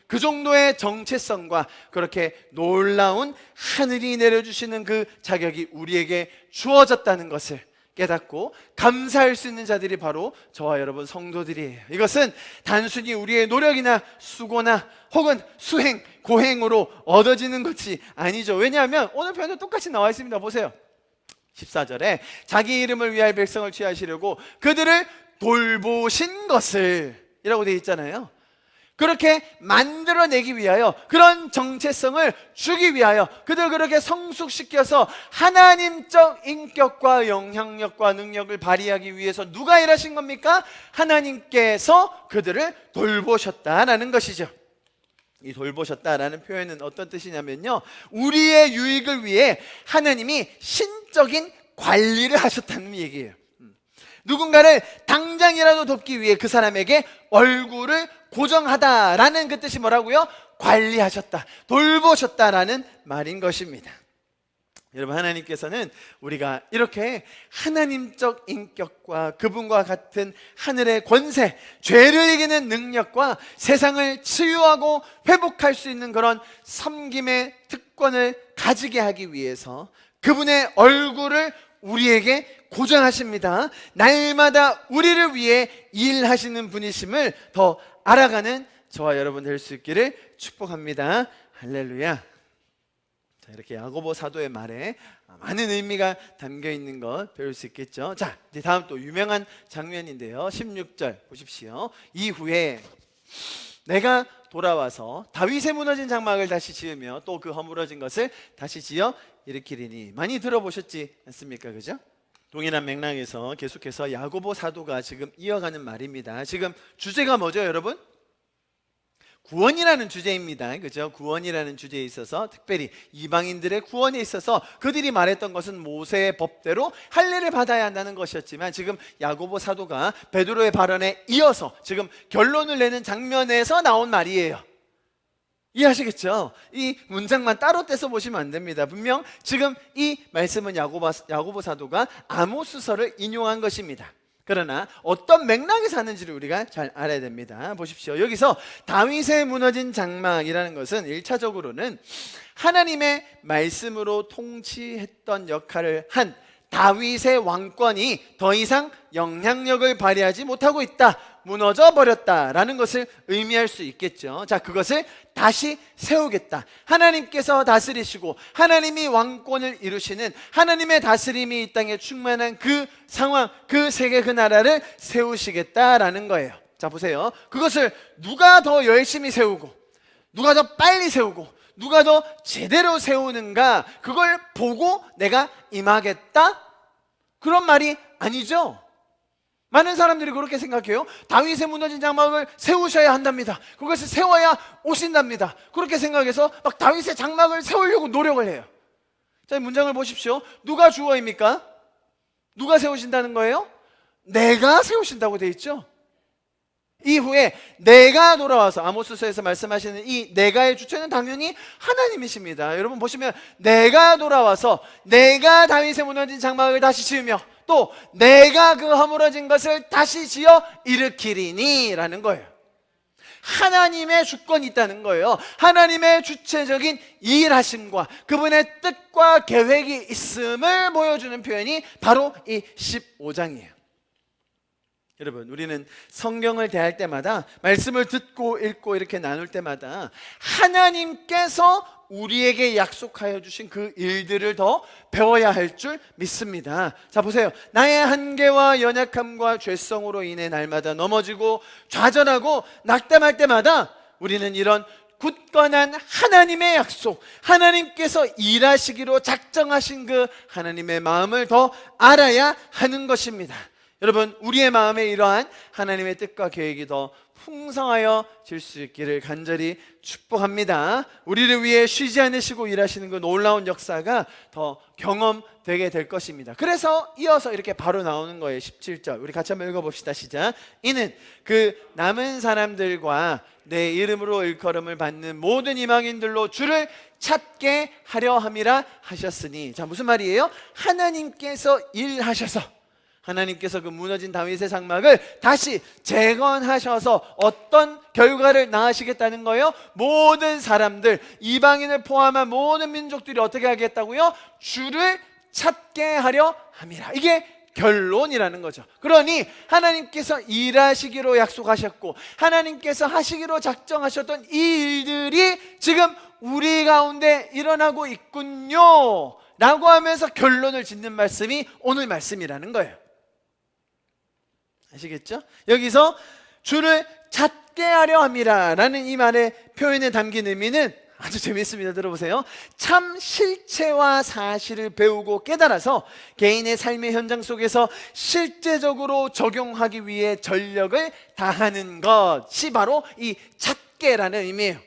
[SPEAKER 1] 그 정도의 정체성과 그렇게 놀라운 하늘이 내려주시는 그 자격이 우리에게 주어졌다는 것을 깨닫고 감사할 수 있는 자들이 바로 저와 여러분 성도들이에요. 이것은 단순히 우리의 노력이나 수고나 혹은 수행, 고행으로 얻어지는 것이 아니죠. 왜냐하면 오늘 표현은 똑같이 나와 있습니다. 보세요. 14절에 자기 이름을 위하여 백성을 취하시려고 그들을 돌보신 것을 이라고 되어 있잖아요. 그렇게 만들어내기 위하여, 그런 정체성을 주기 위하여 그들 그렇게 성숙시켜서 하나님적 인격과 영향력과 능력을 발휘하기 위해서 누가 일하신 겁니까? 하나님께서 그들을 돌보셨다라는 것이죠. 이 돌보셨다라는 표현은 어떤 뜻이냐면요, 우리의 유익을 위해 하나님이 신적인 관리를 하셨다는 얘기예요. 누군가를 당장이라도 돕기 위해 그 사람에게 얼굴을 고정하다라는 그 뜻이 뭐라고요? 관리하셨다, 돌보셨다라는 말인 것입니다. 여러분, 하나님께서는 우리가 이렇게 하나님적 인격과 그분과 같은 하늘의 권세, 죄를 이기는 능력과 세상을 치유하고 회복할 수 있는 그런 섬김의 특권을 가지게 하기 위해서 그분의 얼굴을 우리에게 고정하십니다. 날마다 우리를 위해 일하시는 분이심을 더 알아가는 저와 여러분 될 수 있기를 축복합니다. 할렐루야. 자, 이렇게 야고보 사도의 말에 많은 의미가 담겨 있는 것 배울 수 있겠죠. 자, 이제 다음 또 유명한 장면인데요. 16절 보십시오. 이후에 내가 돌아와서 다윗의 무너진 장막을 다시 지으며 또 그 허물어진 것을 다시 지어 일으키리니. 많이 들어보셨지 않습니까? 그죠? 동일한 맥락에서 계속해서 야고보 사도가 지금 이어가는 말입니다. 지금 주제가 뭐죠, 여러분? 구원이라는 주제입니다. 그죠? 구원이라는 주제에 있어서 특별히 이방인들의 구원에 있어서 그들이 말했던 것은 모세의 법대로 할례를 받아야 한다는 것이었지만, 지금 야고보 사도가 베드로의 발언에 이어서 지금 결론을 내는 장면에서 나온 말이에요. 이해하시겠죠? 이 문장만 따로 떼서 보시면 안 됩니다. 분명 지금 이 말씀은 야고보 사도가 아모스서를 인용한 것입니다. 그러나 어떤 맥락에서 하는지를 우리가 잘 알아야 됩니다. 보십시오. 여기서 다윗의 무너진 장막이라는 것은 1차적으로는 하나님의 말씀으로 통치했던 역할을 한 다윗의 왕권이 더 이상 영향력을 발휘하지 못하고 있다, 무너져 버렸다라는 것을 의미할 수 있겠죠. 자, 그것을 다시 세우겠다, 하나님께서 다스리시고 하나님이 왕권을 이루시는 하나님의 다스림이 이 땅에 충만한 그 상황, 그 세계, 그 나라를 세우시겠다라는 거예요. 자, 보세요. 그것을 누가 더 열심히 세우고 누가 더 빨리 세우고 누가 더 제대로 세우는가, 그걸 보고 내가 임하겠다, 그런 말이 아니죠. 많은 사람들이 그렇게 생각해요. 다윗의 무너진 장막을 세우셔야 한답니다. 그것을 세워야 오신답니다. 그렇게 생각해서 막 다윗의 장막을 세우려고 노력을 해요. 자, 문장을 보십시오. 누가 주어입니까? 누가 세우신다는 거예요? 내가 세우신다고 되어 있죠. 이후에 내가 돌아와서, 아모스서에서 말씀하시는 이 내가의 주체는 당연히 하나님이십니다. 여러분 보시면 내가 돌아와서 내가 다윗의 무너진 장막을 다시 지으며 또 내가 그 허물어진 것을 다시 지어 일으키리니 라는 거예요. 하나님의 주권이 있다는 거예요. 하나님의 주체적인 일하심과 그분의 뜻과 계획이 있음을 보여주는 표현이 바로 이 15장이에요. 여러분, 우리는 성경을 대할 때마다, 말씀을 듣고 읽고 이렇게 나눌 때마다 하나님께서 우리에게 약속하여 주신 그 일들을 더 배워야 할 줄 믿습니다. 자, 보세요. 나의 한계와 연약함과 죄성으로 인해 날마다 넘어지고 좌절하고 낙담할 때마다 우리는 이런 굳건한 하나님의 약속, 하나님께서 일하시기로 작정하신 그 하나님의 마음을 더 알아야 하는 것입니다. 여러분, 우리의 마음에 이러한 하나님의 뜻과 계획이 더 풍성하여 질 수 있기를 간절히 축복합니다. 우리를 위해 쉬지 않으시고 일하시는 그 놀라운 역사가 더 경험되게 될 것입니다. 그래서 이어서 이렇게 바로 나오는 거예요. 17절 우리 같이 한번 읽어봅시다. 시작. 이는 그 남은 사람들과 내 이름으로 일컬음을 받는 모든 이방인들로 주를 찾게 하려 함이라 하셨으니. 자, 무슨 말이에요? 하나님께서 일하셔서, 하나님께서 그 무너진 다윗의 장막을 다시 재건하셔서 어떤 결과를 낳으시겠다는 거예요? 모든 사람들, 이방인을 포함한 모든 민족들이 어떻게 하겠다고요? 주를 찾게 하려 함이라. 이게 결론이라는 거죠. 그러니 하나님께서 일하시기로 약속하셨고 하나님께서 하시기로 작정하셨던 이 일들이 지금 우리 가운데 일어나고 있군요 라고 하면서 결론을 짓는 말씀이 오늘 말씀이라는 거예요. 아시겠죠? 여기서 주를 찾게 하려 함이라 라는 이 말의 표현에 담긴 의미는 아주 재미있습니다. 들어보세요. 참 실체와 사실을 배우고 깨달아서 개인의 삶의 현장 속에서 실제적으로 적용하기 위해 전력을 다하는 것이 바로 이 찾게라는 의미예요.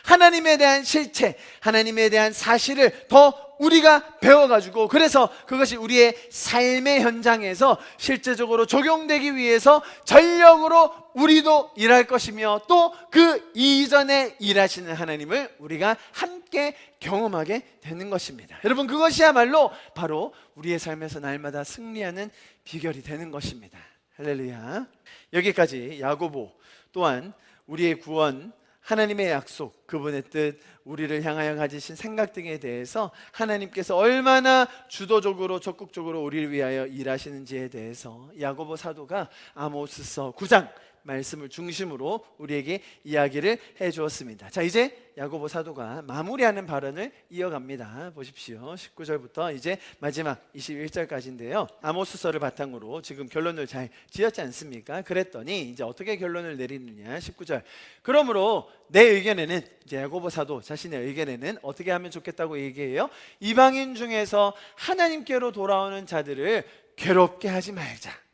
[SPEAKER 1] 하나님에 대한 실체, 하나님에 대한 사실을 더 우리가 배워가지고 그래서 그것이 우리의 삶의 현장에서 실제적으로 적용되기 위해서 전력으로 우리도 일할 것이며 또 그 이전에 일하시는 하나님을 우리가 함께 경험하게 되는 것입니다. 여러분, 그것이야말로 바로 우리의 삶에서 날마다 승리하는 비결이 되는 것입니다. 할렐루야. 여기까지 야고보 또한 우리의 구원, 하나님의 약속, 그분의 뜻, 우리를 향하여 가지신 생각 등에 대해서 하나님께서 얼마나 주도적으로 적극적으로 우리를 위하여 일하시는지에 대해서 야고보 사도가 아모스서 9장 말씀을 중심으로 우리에게 이야기를 해주었습니다. 자, 이제 야고보 사도가 마무리하는 발언을 이어갑니다. 보십시오. 19절부터 이제 마지막 21절까지인데요. 아모스서를 바탕으로 지금 결론을 잘 지었지 않습니까? 그랬더니 이제 어떻게 결론을 내리느냐. 19절. 그러므로 내 의견에는, 이제 야고보 사도 자신의 의견에는 어떻게 하면 좋겠다고 얘기해요? 이방인 중에서 하나님께로 돌아오는 자들을 괴롭게 하지 말자.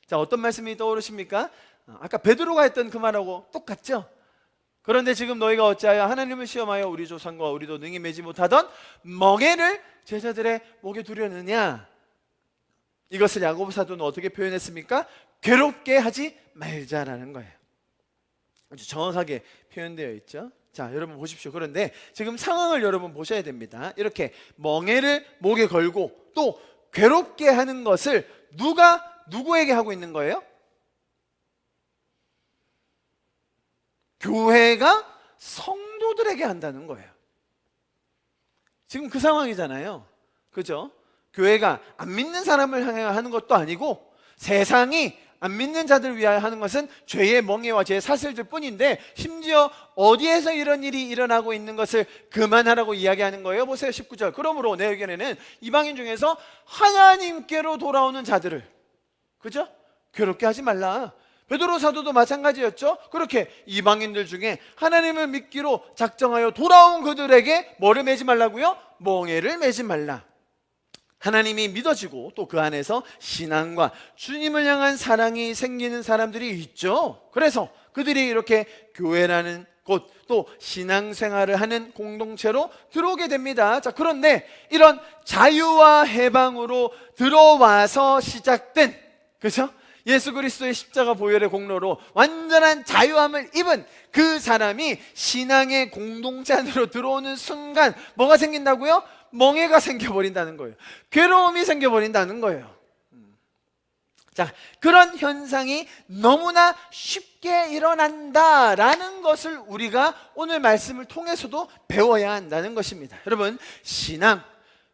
[SPEAKER 1] 자, 어떤 말씀이 떠오르십니까? 아까 베드로가 했던 그 말하고 똑같죠? 그런데 지금 너희가 어찌하여 하나님을 시험하여 우리 조상과 우리도 능히 매지 못하던 멍에를 제자들의 목에 두려느냐? 이것을 야고보 사도는 어떻게 표현했습니까? 괴롭게 하지 말자라는 거예요. 아주 정확하게 표현되어 있죠. 자, 여러분 보십시오. 그런데 지금 상황을 여러분 보셔야 됩니다. 이렇게 멍에를 목에 걸고 또 괴롭게 하는 것을 누구에게 하고 있는 거예요? 교회가 성도들에게 한다는 거예요. 지금 그 상황이잖아요. 그죠? 교회가 안 믿는 사람을 향해 하는 것도 아니고 세상이 안 믿는 자들을 위하여 하는 것은 죄의 멍에와 죄의 사슬들 뿐인데 심지어 어디에서 이런 일이 일어나고 있는 것을 그만하라고 이야기하는 거예요. 보세요. 19절. 그러므로 내 의견에는 이방인 중에서 하나님께로 돌아오는 자들을, 그죠? 괴롭게 하지 말라. 베드로 사도도 마찬가지였죠. 그렇게 이방인들 중에 하나님을 믿기로 작정하여 돌아온 그들에게 뭐를 매지 말라고요? 멍에를 매지 말라. 하나님이 믿어지고 또 그 안에서 신앙과 주님을 향한 사랑이 생기는 사람들이 있죠. 그래서 그들이 이렇게 교회라는 곳, 또 신앙생활을 하는 공동체로 들어오게 됩니다. 자, 그런데 이런 자유와 해방으로 들어와서 시작된, 그렇죠? 예수 그리스도의 십자가 보혈의 공로로 완전한 자유함을 입은 그 사람이 신앙의 공동체 안으로 들어오는 순간 뭐가 생긴다고요? 멍해가 생겨버린다는 거예요. 괴로움이 생겨버린다는 거예요. 자, 그런 현상이 너무나 쉽게 일어난다라는 것을 우리가 오늘 말씀을 통해서도 배워야 한다는 것입니다. 여러분, 신앙,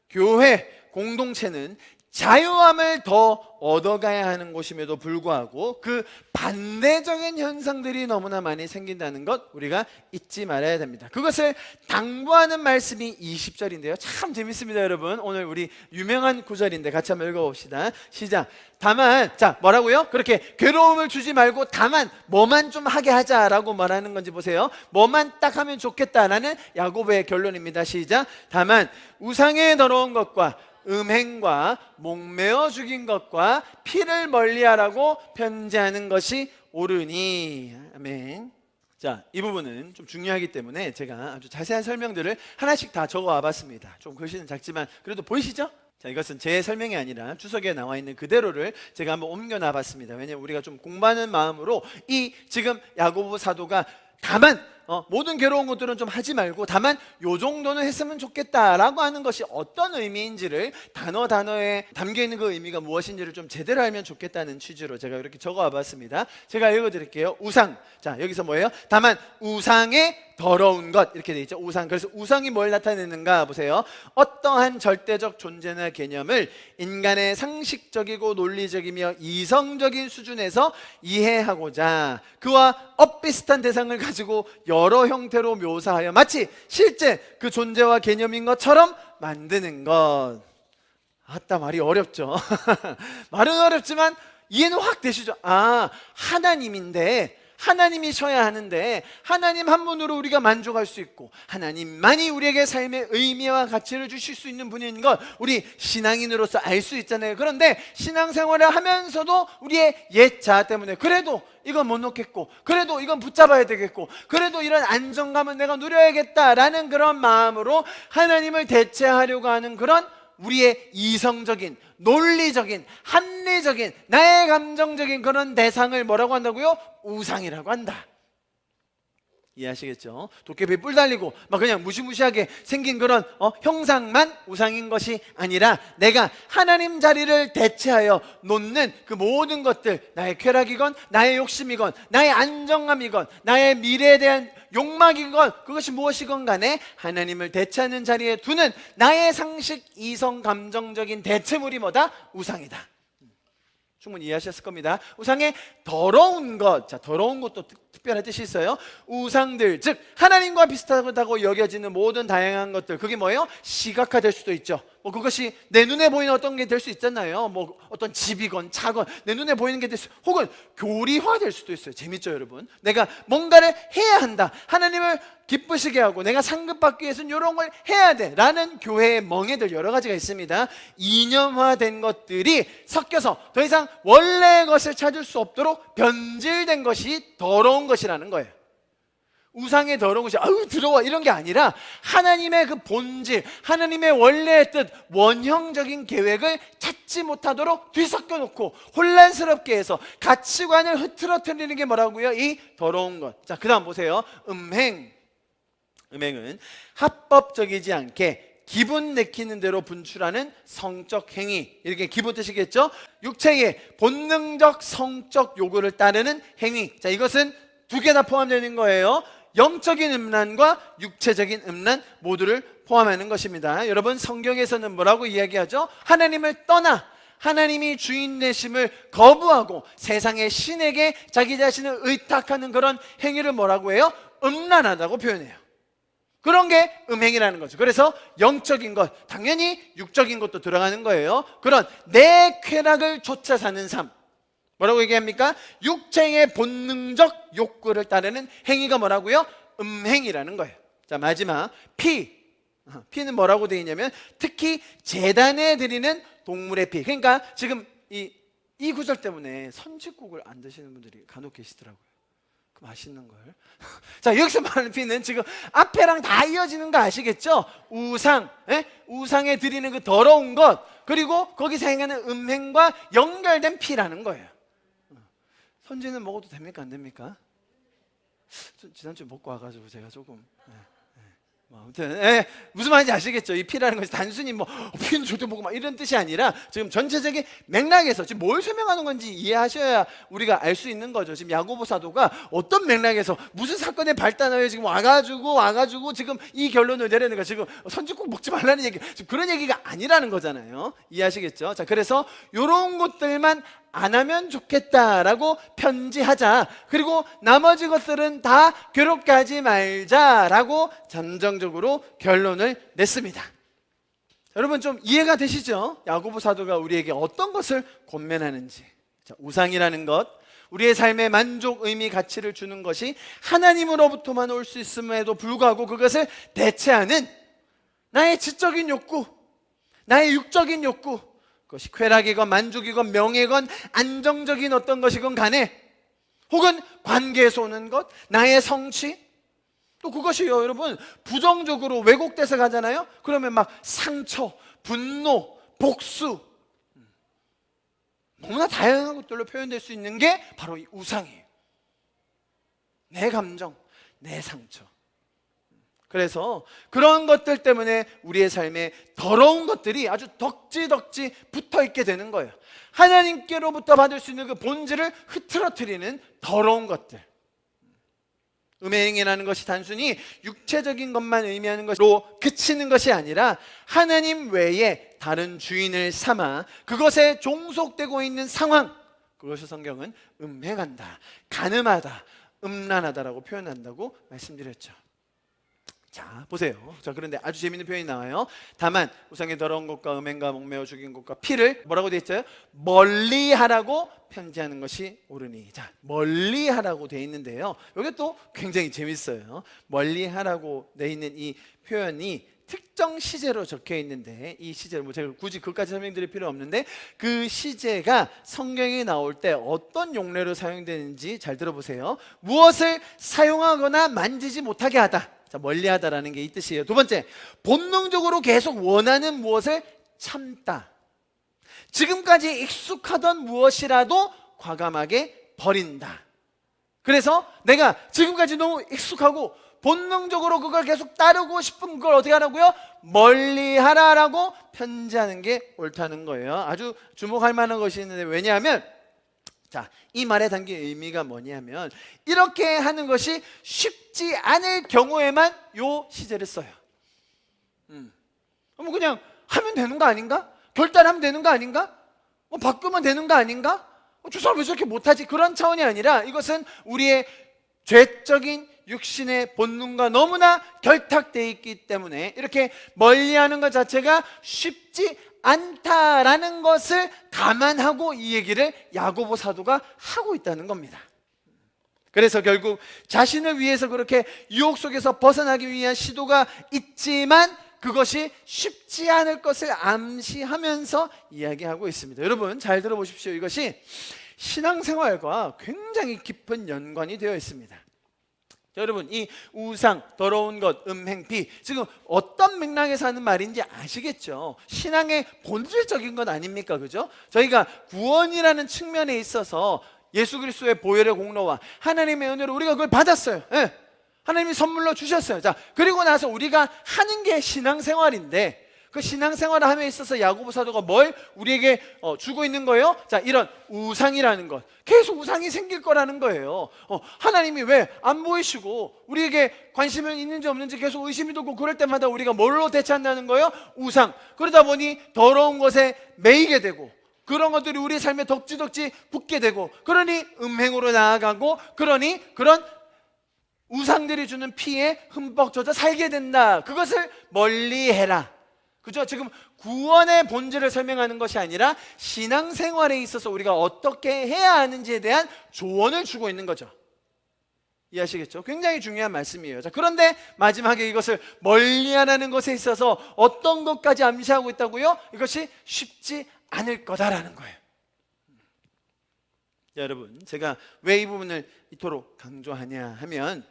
[SPEAKER 1] 교회, 공동체는 자유함을 더 얻어가야 하는 곳임에도 불구하고 그 반대적인 현상들이 너무나 많이 생긴다는 것 우리가 잊지 말아야 됩니다. 그것을 당부하는 말씀이 20절인데요. 참 재밌습니다, 여러분. 오늘 우리 유명한 구절인데 같이 한번 읽어봅시다. 시작. 다만, 자, 뭐라고요? 그렇게 괴로움을 주지 말고 다만 뭐만 좀 하게 하자라고 말하는 건지 보세요. 뭐만 딱 하면 좋겠다라는 야고보의 결론입니다. 시작. 다만 우상의 더러운 것과 음행과 목매어 죽인 것과 피를 멀리하라고 편지하는 것이 옳으니. 아멘. 자, 이 부분은 좀 중요하기 때문에 제가 아주 자세한 설명들을 하나씩 다 적어와 봤습니다. 좀 글씨는 작지만 그래도 보이시죠? 자, 이것은 제 설명이 아니라 주석에 나와 있는 그대로를 제가 한번 옮겨놔 봤습니다. 왜냐하면 우리가 좀 공부하는 마음으로 이 지금 야고보 사도가 다만 모든 괴로운 것들은 좀 하지 말고 다만 요 정도는 했으면 좋겠다라고 하는 것이 어떤 의미인지를 단어에 담겨있는 그 의미가 무엇인지를 좀 제대로 알면 좋겠다는 취지로 제가 이렇게 적어와 봤습니다. 제가 읽어드릴게요. 우상. 자, 여기서 뭐예요? 다만 우상의 더러운 것, 이렇게 돼 있죠. 우상. 그래서 우상이 뭘 나타내는가 보세요. 어떠한 절대적 존재나 개념을 인간의 상식적이고 논리적이며 이성적인 수준에서 이해하고자 그와 엇비슷한 대상을 가지고 여러 형태로 묘사하여 마치 실제 그 존재와 개념인 것처럼 만드는 것. 아따, 말이 어렵죠. 말은 어렵지만 이해는 확 되시죠? 아, 하나님인데, 하나님이셔야 하는데 하나님 한 분으로 우리가 만족할 수 있고 하나님만이 우리에게 삶의 의미와 가치를 주실 수 있는 분인 것 우리 신앙인으로서 알 수 있잖아요. 그런데 신앙생활을 하면서도 우리의 옛 자아 때문에 그래도 이건 못 놓겠고 그래도 이건 붙잡아야 되겠고 그래도 이런 안정감은 내가 누려야겠다라는 그런 마음으로 하나님을 대체하려고 하는 그런 우리의 이성적인, 논리적인, 합리적인, 나의 감정적인 그런 대상을 뭐라고 한다고요? 우상이라고 한다. 이해하시겠죠? 도깨비 뿔 달리고 막 그냥 무시무시하게 생긴 그런 형상만 우상인 것이 아니라 내가 하나님 자리를 대체하여 놓는 그 모든 것들, 나의 쾌락이건 나의 욕심이건 나의 안정감이건 나의 미래에 대한 욕망이건 그것이 무엇이건 간에 하나님을 대체하는 자리에 두는 나의 상식, 이성, 감정적인 대체물이 뭐다? 우상이다. 충분히 이해하셨을 겁니다. 우상의 더러운 것, 자, 더러운 것도 특별한 뜻이 있어요. 우상들, 즉 하나님과 비슷하다고 여겨지는 모든 다양한 것들, 그게 뭐예요? 시각화될 수도 있죠. 뭐 그것이 내 눈에 보이는 어떤 게 될 수 있잖아요. 뭐 어떤 집이건 차건 내 눈에 보이는 게 될 수, 혹은 교리화될 수도 있어요. 재밌죠, 여러분? 내가 뭔가를 해야 한다. 하나님을 기쁘시게 하고 내가 상급받기 위해서는 이런 걸 해야 돼 라는 교회의 멍에들 여러 가지가 있습니다. 이념화된 것들이 섞여서 더 이상 원래의 것을 찾을 수 없도록 변질된 것이 더러운 것이라는 거예요. 우상의 더러운 것이 아유 더러워 이런 게 아니라 하나님의 그 본질, 하나님의 원래의 뜻, 원형적인 계획을 찾지 못하도록 뒤섞여 놓고 혼란스럽게 해서 가치관을 흐트러뜨리는 게 뭐라고요? 이 더러운 것. 자, 그 다음 보세요. 음행은 합법적이지 않게 기분 내키는 대로 분출하는 성적 행위, 이렇게 기본 뜻이겠죠? 육체의 본능적 성적 요구를 따르는 행위. 자, 이것은 두 개 다 포함되는 거예요. 영적인 음란과 육체적인 음란 모두를 포함하는 것입니다. 여러분, 성경에서는 뭐라고 이야기하죠? 하나님을 떠나 하나님이 주인 되심을 거부하고 세상의 신에게 자기 자신을 의탁하는 그런 행위를 뭐라고 해요? 음란하다고 표현해요. 그런 게 음행이라는 거죠. 그래서 영적인 것, 당연히 육적인 것도 들어가는 거예요. 그런 내 쾌락을 쫓아 사는 삶, 뭐라고 얘기합니까? 육체의 본능적 욕구를 따르는 행위가 뭐라고요? 음행이라는 거예요. 자, 마지막 피는 뭐라고 되어 있냐면 특히 제단에 드리는 동물의 피. 그러니까 지금 이 구절 때문에 선지국을 안 드시는 분들이 간혹 계시더라고요. 그 맛있는 걸. 자, 여기서 말하는 피는 지금 앞에랑 다 이어지는 거 아시겠죠? 우상에 드리는 그 더러운 것, 그리고 거기서 행하는 음행과 연결된 피라는 거예요. 선지는 먹어도 됩니까? 안 됩니까? 지난주에 먹고 와가지고 제가 조금 아무튼 무슨 말인지 아시겠죠? 이 피라는 것이 단순히 피는 절대 먹고 막 이런 뜻이 아니라 지금 전체적인 맥락에서 지금 뭘 설명하는 건지 이해하셔야 우리가 알 수 있는 거죠. 지금 야고보 사도가 어떤 맥락에서 무슨 사건의 발단하여 지금 와가지고 지금 이 결론을 내려는 거, 지금 선지국 먹지 말라는 얘기, 지금 그런 얘기가 아니라는 거잖아요. 이해하시겠죠? 자, 그래서 이런 것들만 안 하면 좋겠다라고 편지하자. 그리고 나머지 것들은 다 괴롭게 하지 말자라고 잠정적으로 결론을 냈습니다. 여러분, 좀 이해가 되시죠? 야고보 사도가 우리에게 어떤 것을 권면하는지. 자, 우상이라는 것, 우리의 삶에 만족, 의미, 가치를 주는 것이 하나님으로부터만 올 수 있음에도 불구하고 그것을 대체하는 나의 지적인 욕구, 나의 육적인 욕구, 그것이 쾌락이건 만족이건 명예건 안정적인 어떤 것이건 간에, 혹은 관계에서 오는 것, 나의 성취, 또 그것이요, 여러분, 부정적으로 왜곡돼서 가잖아요. 그러면 막 상처, 분노, 복수, 너무나 다양한 것들로 표현될 수 있는 게 바로 이 우상이에요. 내 감정, 내 상처. 그래서 그런 것들 때문에 우리의 삶에 더러운 것들이 아주 덕지덕지 붙어있게 되는 거예요. 하나님께로부터 받을 수 있는 그 본질을 흐트러뜨리는 더러운 것들. 음행이라는 것이 단순히 육체적인 것만 의미하는 것으로 그치는 것이 아니라 하나님 외에 다른 주인을 삼아 그것에 종속되고 있는 상황, 그것을 성경은 음행한다, 간음하다, 음란하다라고 표현한다고 말씀드렸죠. 자, 보세요. 자, 그런데 아주 재밌는 표현이 나와요. 다만 우상의 더러운 것과 음행과 목매어 죽인 것과 피를 뭐라고 되어 있어요? 멀리하라고 편지하는 것이 옳으니. 자, 멀리하라고 되어 있는데요, 이게 또 굉장히 재밌어요. 멀리하라고 되어 있는 이 표현이 특정 시제로 적혀 있는데, 이 시제를 뭐 제가 굳이 그것까지 설명드릴 필요 없는데, 그 시제가 성경에 나올 때 어떤 용례로 사용되는지 잘 들어보세요. 무엇을 사용하거나 만지지 못하게 하다. 자, 멀리하다라는 게 이 뜻이에요. 두 번째, 본능적으로 계속 원하는 무엇을 참다. 지금까지 익숙하던 무엇이라도 과감하게 버린다. 그래서 내가 지금까지 너무 익숙하고 본능적으로 그걸 계속 따르고 싶은 걸 어떻게 하라고요? 멀리하라라고 편지하는 게 옳다는 거예요. 아주 주목할 만한 것이 있는데, 왜냐하면 자, 이 말에 담긴 의미가 뭐냐면, 이렇게 하는 것이 쉽지 않을 경우에만 요 시제를 써요. 뭐 그냥 하면 되는 거 아닌가? 결단하면 되는 거 아닌가? 뭐 바꾸면 되는 거 아닌가? 저 사람 왜 저렇게 못하지? 그런 차원이 아니라 이것은 우리의 죄적인 육신의 본능과 너무나 결탁되어 있기 때문에 이렇게 멀리하는 것 자체가 쉽지 않다라는 것을 감안하고 이 얘기를 야고보 사도가 하고 있다는 겁니다. 그래서 결국 자신을 위해서 그렇게 유혹 속에서 벗어나기 위한 시도가 있지만 그것이 쉽지 않을 것을 암시하면서 이야기하고 있습니다. 여러분 잘 들어보십시오. 이것이 신앙생활과 굉장히 깊은 연관이 되어 있습니다. 여러분, 이 우상, 더러운 것, 음행피, 지금 어떤 맥락에서 하는 말인지 아시겠죠? 신앙의 본질적인 것 아닙니까? 그죠? 저희가 구원이라는 측면에 있어서 예수 그리스도의 보혈의 공로와 하나님의 은혜로 우리가 그걸 받았어요. 예. 하나님이 선물로 주셨어요. 자, 그리고 나서 우리가 하는 게 신앙생활인데, 그 신앙생활을 함에 있어서 야고보 사도가 뭘 우리에게 주고 있는 거예요? 자, 이런 우상이라는 것, 계속 우상이 생길 거라는 거예요. 하나님이 왜 안 보이시고 우리에게 관심이 있는지 없는지 계속 의심이 들고, 그럴 때마다 우리가 뭘로 대처한다는 거예요? 우상. 그러다 보니 더러운 것에 매이게 되고, 그런 것들이 우리 삶에 덕지덕지 붙게 되고, 그러니 음행으로 나아가고, 그러니 그런 우상들이 주는 피에 흠뻑 젖어 살게 된다. 그것을 멀리해라. 그죠? 지금 구원의 본질을 설명하는 것이 아니라 신앙생활에 있어서 우리가 어떻게 해야 하는지에 대한 조언을 주고 있는 거죠. 이해하시겠죠? 굉장히 중요한 말씀이에요. 자, 그런데 마지막에 이것을 멀리하라는 것에 있어서 어떤 것까지 암시하고 있다고요? 이것이 쉽지 않을 거다라는 거예요. 여러분, 제가 왜 이 부분을 이토록 강조하냐 하면,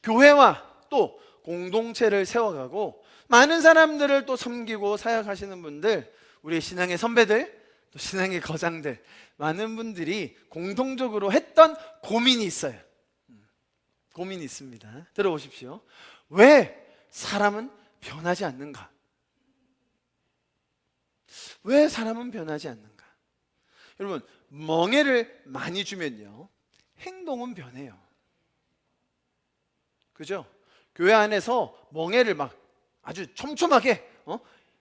[SPEAKER 1] 교회와 또 공동체를 세워가고 많은 사람들을 또 섬기고 사역하시는 분들, 우리 신앙의 선배들, 또 신앙의 거장들, 많은 분들이 공통적으로 했던 고민이 있어요. 고민이 있습니다. 들어보십시오. 왜 사람은 변하지 않는가? 왜 사람은 변하지 않는가? 여러분, 멍에를 많이 주면요, 행동은 변해요. 그죠? 교회 안에서 멍에를 막 아주 촘촘하게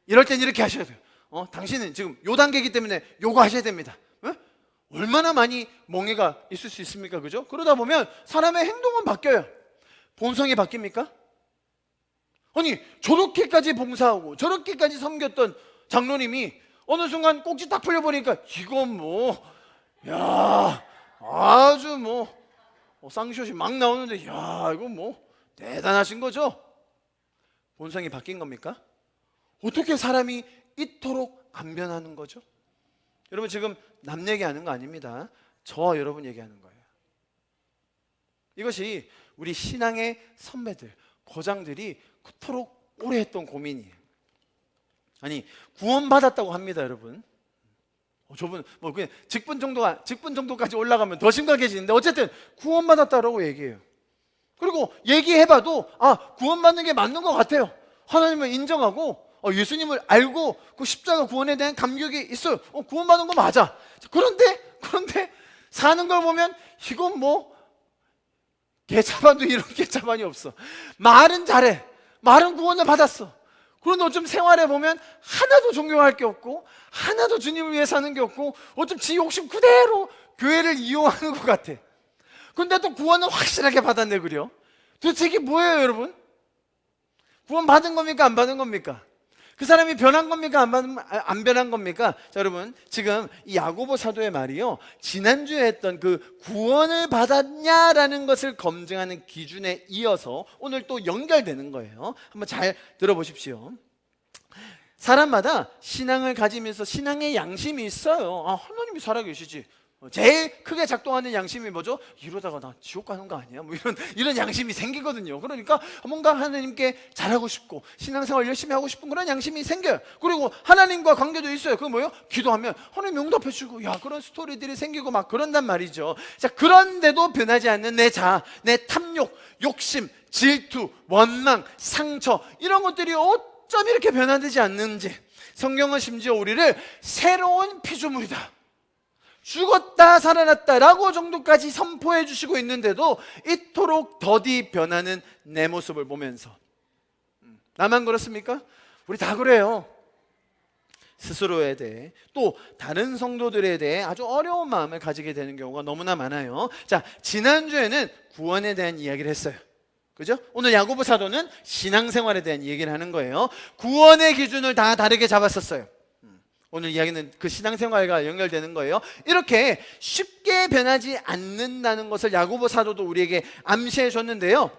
[SPEAKER 1] 이럴 땐 이렇게 하셔야 돼요. 당신은 지금 요 단계이기 때문에 요거 하셔야 됩니다. 얼마나 많이 멍해가 있을 수 있습니까? 그죠? 그러다 보면 사람의 행동은 바뀌어요. 본성이 바뀝니까? 아니, 저렇게까지 봉사하고 저렇게까지 섬겼던 장로님이 어느 순간 꼭지 딱 풀려보니까 이건 야, 아주 쌍시옷이 막 나오는데, 야, 이거 대단하신 거죠? 본성이 바뀐 겁니까? 어떻게 사람이 이토록 안 변하는 거죠? 여러분, 지금 남 얘기하는 거 아닙니다. 저와 여러분 얘기하는 거예요. 이것이 우리 신앙의 선배들, 거장들이 그토록 오래 했던 고민이에요. 아니, 구원받았다고 합니다, 여러분. 저분 그냥 직분 정도까지 올라가면 더 심각해지는데, 어쨌든 구원받았다라고 얘기해요. 그리고 얘기해봐도 구원받는 게 맞는 것 같아요. 하나님을 인정하고 예수님을 알고 그 십자가 구원에 대한 감격이 있어요. 구원받는 거 맞아. 그런데 사는 걸 보면 이건 뭐 개차반도 이런 개차반이 없어. 말은 잘해. 말은 구원을 받았어. 그런데 어쩜 생활해 보면 하나도 존경할 게 없고 하나도 주님을 위해 사는 게 없고 어쩜 지 욕심 그대로 교회를 이용하는 것 같아. 근데 또 구원은 확실하게 받았네. 그려. 도대체 이게 뭐예요, 여러분? 구원 받은 겁니까? 안 받은 겁니까? 그 사람이 변한 겁니까? 안 변한 겁니까? 자, 여러분, 지금 이 야고보 사도의 말이요, 지난주에 했던 그 구원을 받았냐라는 것을 검증하는 기준에 이어서 오늘 또 연결되는 거예요. 한번 잘 들어보십시오. 사람마다 신앙을 가지면서 신앙의 양심이 있어요. 하나님이 살아계시지. 제일 크게 작동하는 양심이 뭐죠? 이러다가 나 지옥 가는 거 아니야? 뭐 이런 양심이 생기거든요. 그러니까 뭔가 하나님께 잘하고 싶고 신앙생활 열심히 하고 싶은 그런 양심이 생겨요. 그리고 하나님과 관계도 있어요. 그게 뭐예요? 기도하면 하나님 응답해 주고 그런 스토리들이 생기고 막 그런단 말이죠. 자, 그런데도 변하지 않는 내 자아, 내 탐욕, 욕심, 질투, 원망, 상처, 이런 것들이 어쩜 이렇게 변화되지 않는지, 성경은 심지어 우리를 새로운 피조물이다, 죽었다 살아났다라고 정도까지 선포해 주시고 있는데도 이토록 더디 변하는 내 모습을 보면서, 나만 그렇습니까? 우리 다 그래요. 스스로에 대해, 또 다른 성도들에 대해 아주 어려운 마음을 가지게 되는 경우가 너무나 많아요. 자, 지난주에는 구원에 대한 이야기를 했어요. 그죠? 오늘 야고보 사도는 신앙생활에 대한 얘기를 하는 거예요. 구원의 기준을 다 다르게 잡았었어요. 오늘 이야기는 그 신앙생활과 연결되는 거예요. 이렇게 쉽게 변하지 않는다는 것을 야고보 사도도 우리에게 암시해 줬는데요,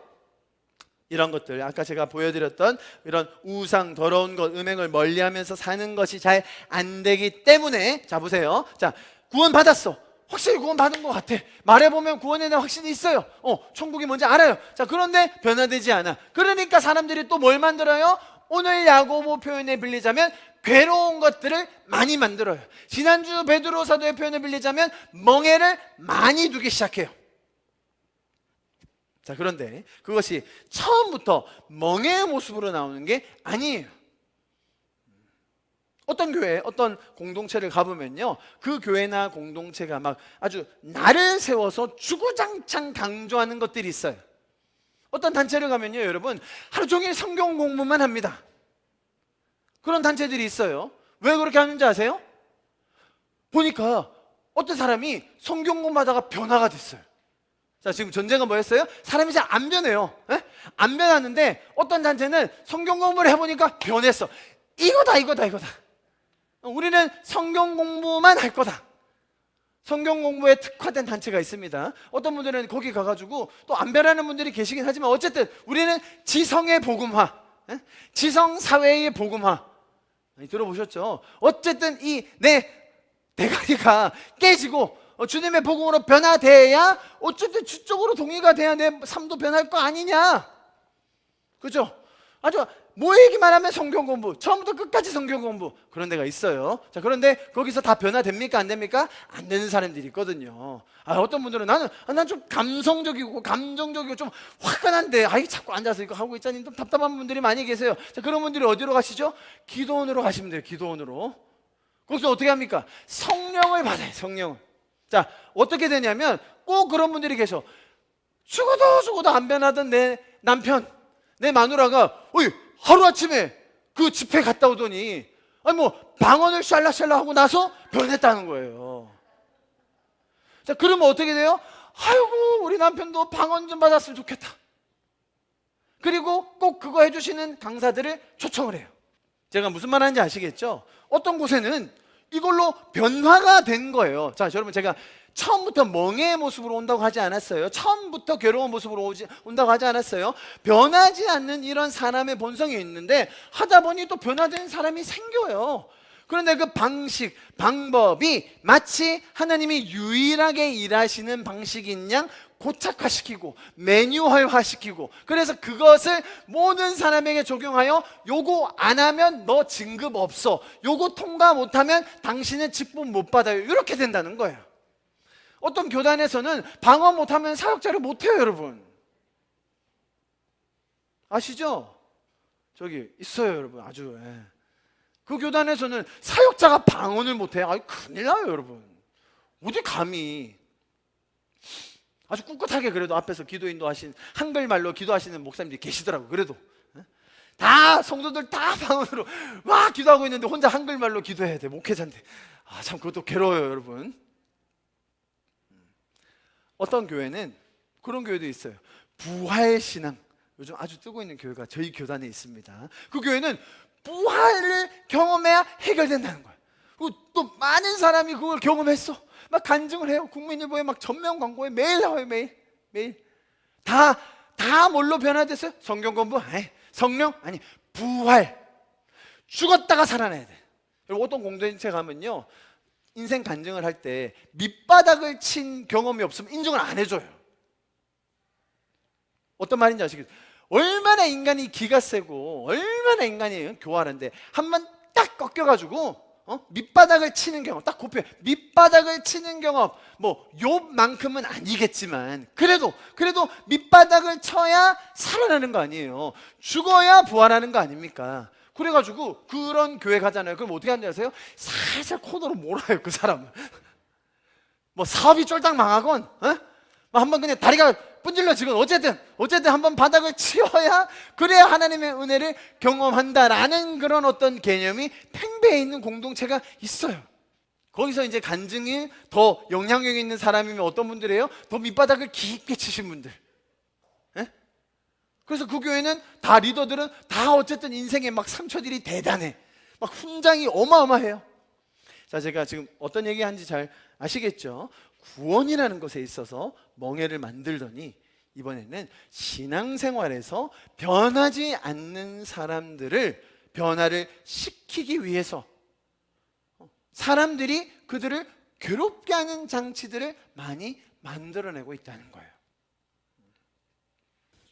[SPEAKER 1] 이런 것들, 아까 제가 보여드렸던 이런 우상, 더러운 것, 음행을 멀리하면서 사는 것이 잘 안 되기 때문에, 자 보세요. 자, 구원 받았어. 확실히 구원 받은 것 같아. 말해보면 구원에 대한 확신이 있어요. 천국이 뭔지 알아요. 자, 그런데 변화되지 않아. 그러니까 사람들이 또 뭘 만들어요? 오늘 야고보 표현에 빌리자면 괴로운 것들을 많이 만들어요. 지난주 베드로 사도의 표현을 빌리자면 멍에를 많이 두기 시작해요. 자, 그런데 그것이 처음부터 멍에의 모습으로 나오는 게 아니에요. 어떤 교회, 어떤 공동체를 가보면요, 그 교회나 공동체가 막 아주 나를 세워서 주구장창 강조하는 것들이 있어요. 어떤 단체를 가면요, 여러분, 하루 종일 성경 공부만 합니다. 그런 단체들이 있어요. 왜 그렇게 하는지 아세요? 보니까 어떤 사람이 성경 공부하다가 변화가 됐어요. 자, 지금 전제가 뭐였어요? 사람이 잘 안 변해요. 안 변하는데 어떤 단체는 성경 공부를 해보니까 변했어. 이거다. 우리는 성경 공부만 할 거다. 성경 공부에 특화된 단체가 있습니다. 어떤 분들은 거기 가가지고 또 안 변하는 분들이 계시긴 하지만 어쨌든 우리는 지성의 복음화, 지성 사회의 복음화, 들어보셨죠? 어쨌든 이 내 대가리가 깨지고 주님의 복음으로 변화돼야 어쨌든 주적으로 동의가 돼야 내 삶도 변할 거 아니냐, 그죠? 아주 모이기만 하면 성경 공부, 처음부터 끝까지 성경 공부, 그런 데가 있어요. 자, 그런데 거기서 다 변화됩니까? 안 됩니까? 안 되는 사람들이 있거든요. 어떤 분들은 난 좀 감성적이고 감정적이고 좀 화끈한데 자꾸 앉아서 이거 하고 있자니 좀 답답한 분들이 많이 계세요. 자, 그런 분들이 어디로 가시죠? 기도원으로 가시면 돼요. 기도원으로. 거기서 어떻게 합니까? 성령을 받아요. 성령을. 자, 어떻게 되냐면 꼭 그런 분들이 계셔. 죽어도 안 변하던 내 남편, 내 마누라가 하루아침에 그 집회 갔다 오더니 방언을 샬라샬라 하고 나서 변했다는 거예요. 자, 그러면 어떻게 돼요? 아이고, 우리 남편도 방언 좀 받았으면 좋겠다. 그리고 꼭 그거 해주시는 강사들을 초청을 해요. 제가 무슨 말 하는지 아시겠죠? 어떤 곳에는 이걸로 변화가 된 거예요. 자, 여러분, 제가 처음부터 멍해의 모습으로 온다고 하지 않았어요. 처음부터 괴로운 모습으로 온다고 하지 않았어요. 변하지 않는 이런 사람의 본성이 있는데 하다 보니 또 변화된 사람이 생겨요. 그런데 그 방식, 방법이 마치 하나님이 유일하게 일하시는 방식인 양 고착화시키고 매뉴얼화시키고, 그래서 그것을 모든 사람에게 적용하여 요거 안 하면 너 진급 없어, 요거 통과 못하면 당신은 직분 못 받아요, 이렇게 된다는 거예요. 어떤 교단에서는 방언 못하면 사역자를 못해요, 여러분. 아시죠? 저기 있어요, 여러분. 아주 그 교단에서는 사역자가 방언을 못해. 아이, 큰일 나요, 여러분. 어디 감히. 아주 꿋꿋하게 그래도 앞에서 기도 인도하신, 한글말로 기도하시는 목사님들이 계시더라고. 그래도 다 성도들 다 방언으로 막 기도하고 있는데 혼자 한글말로 기도해야 돼. 목회자인데. 아, 참 그것도 괴로워요, 여러분. 어떤 교회는 그런 교회도 있어요. 부활신앙, 요즘 아주 뜨고 있는 교회가 저희 교단에 있습니다. 그 교회는 부활을 경험해야 해결된다는 거예요. 그리고 또 많은 사람이 그걸 경험했어. 막 간증을 해요. 국민일보에 막 전면 광고에 매일 나와요. 매일 다 뭘로 변화됐어요? 성경 공부? 아니, 성령? 아니, 부활. 죽었다가 살아나야 돼. 그리고 어떤 공동체 가면요, 인생 간증을 할 때 밑바닥을 친 경험이 없으면 인정을 안 해줘요. 어떤 말인지 아시겠어요? 얼마나 인간이 기가 세고 얼마나 인간이 교활한데 한 번 딱 꺾여가지고 밑바닥을 치는 경험, 딱 곱해. 밑바닥을 치는 경험, 뭐 욥만큼은 아니겠지만 그래도 밑바닥을 쳐야 살아나는 거 아니에요. 죽어야 부활하는 거 아닙니까? 그래가지고 그런 교회 가잖아요. 그럼 어떻게 하는지 아세요? 살살 코너로 몰아요, 그 사람을. 뭐 사업이 쫄딱 망하건, 뭐 한번 그냥 다리가 분질러지건 어쨌든 한번 바닥을 치워야, 그래야 하나님의 은혜를 경험한다라는 그런 어떤 개념이 팽배해 있는 공동체가 있어요. 거기서 이제 간증이 더 영향력 있는 사람이면 어떤 분들이에요? 더 밑바닥을 깊게 치신 분들. 그래서 그 교회는 다 리더들은 다 어쨌든 인생에 막 상처들이 대단해. 막 훈장이 어마어마해요. 자, 제가 지금 어떤 얘기 하는지 잘 아시겠죠? 구원이라는 것에 있어서 멍에를 만들더니 이번에는 신앙생활에서 변하지 않는 사람들을 변화를 시키기 위해서 사람들이 그들을 괴롭게 하는 장치들을 많이 만들어내고 있다는 거예요.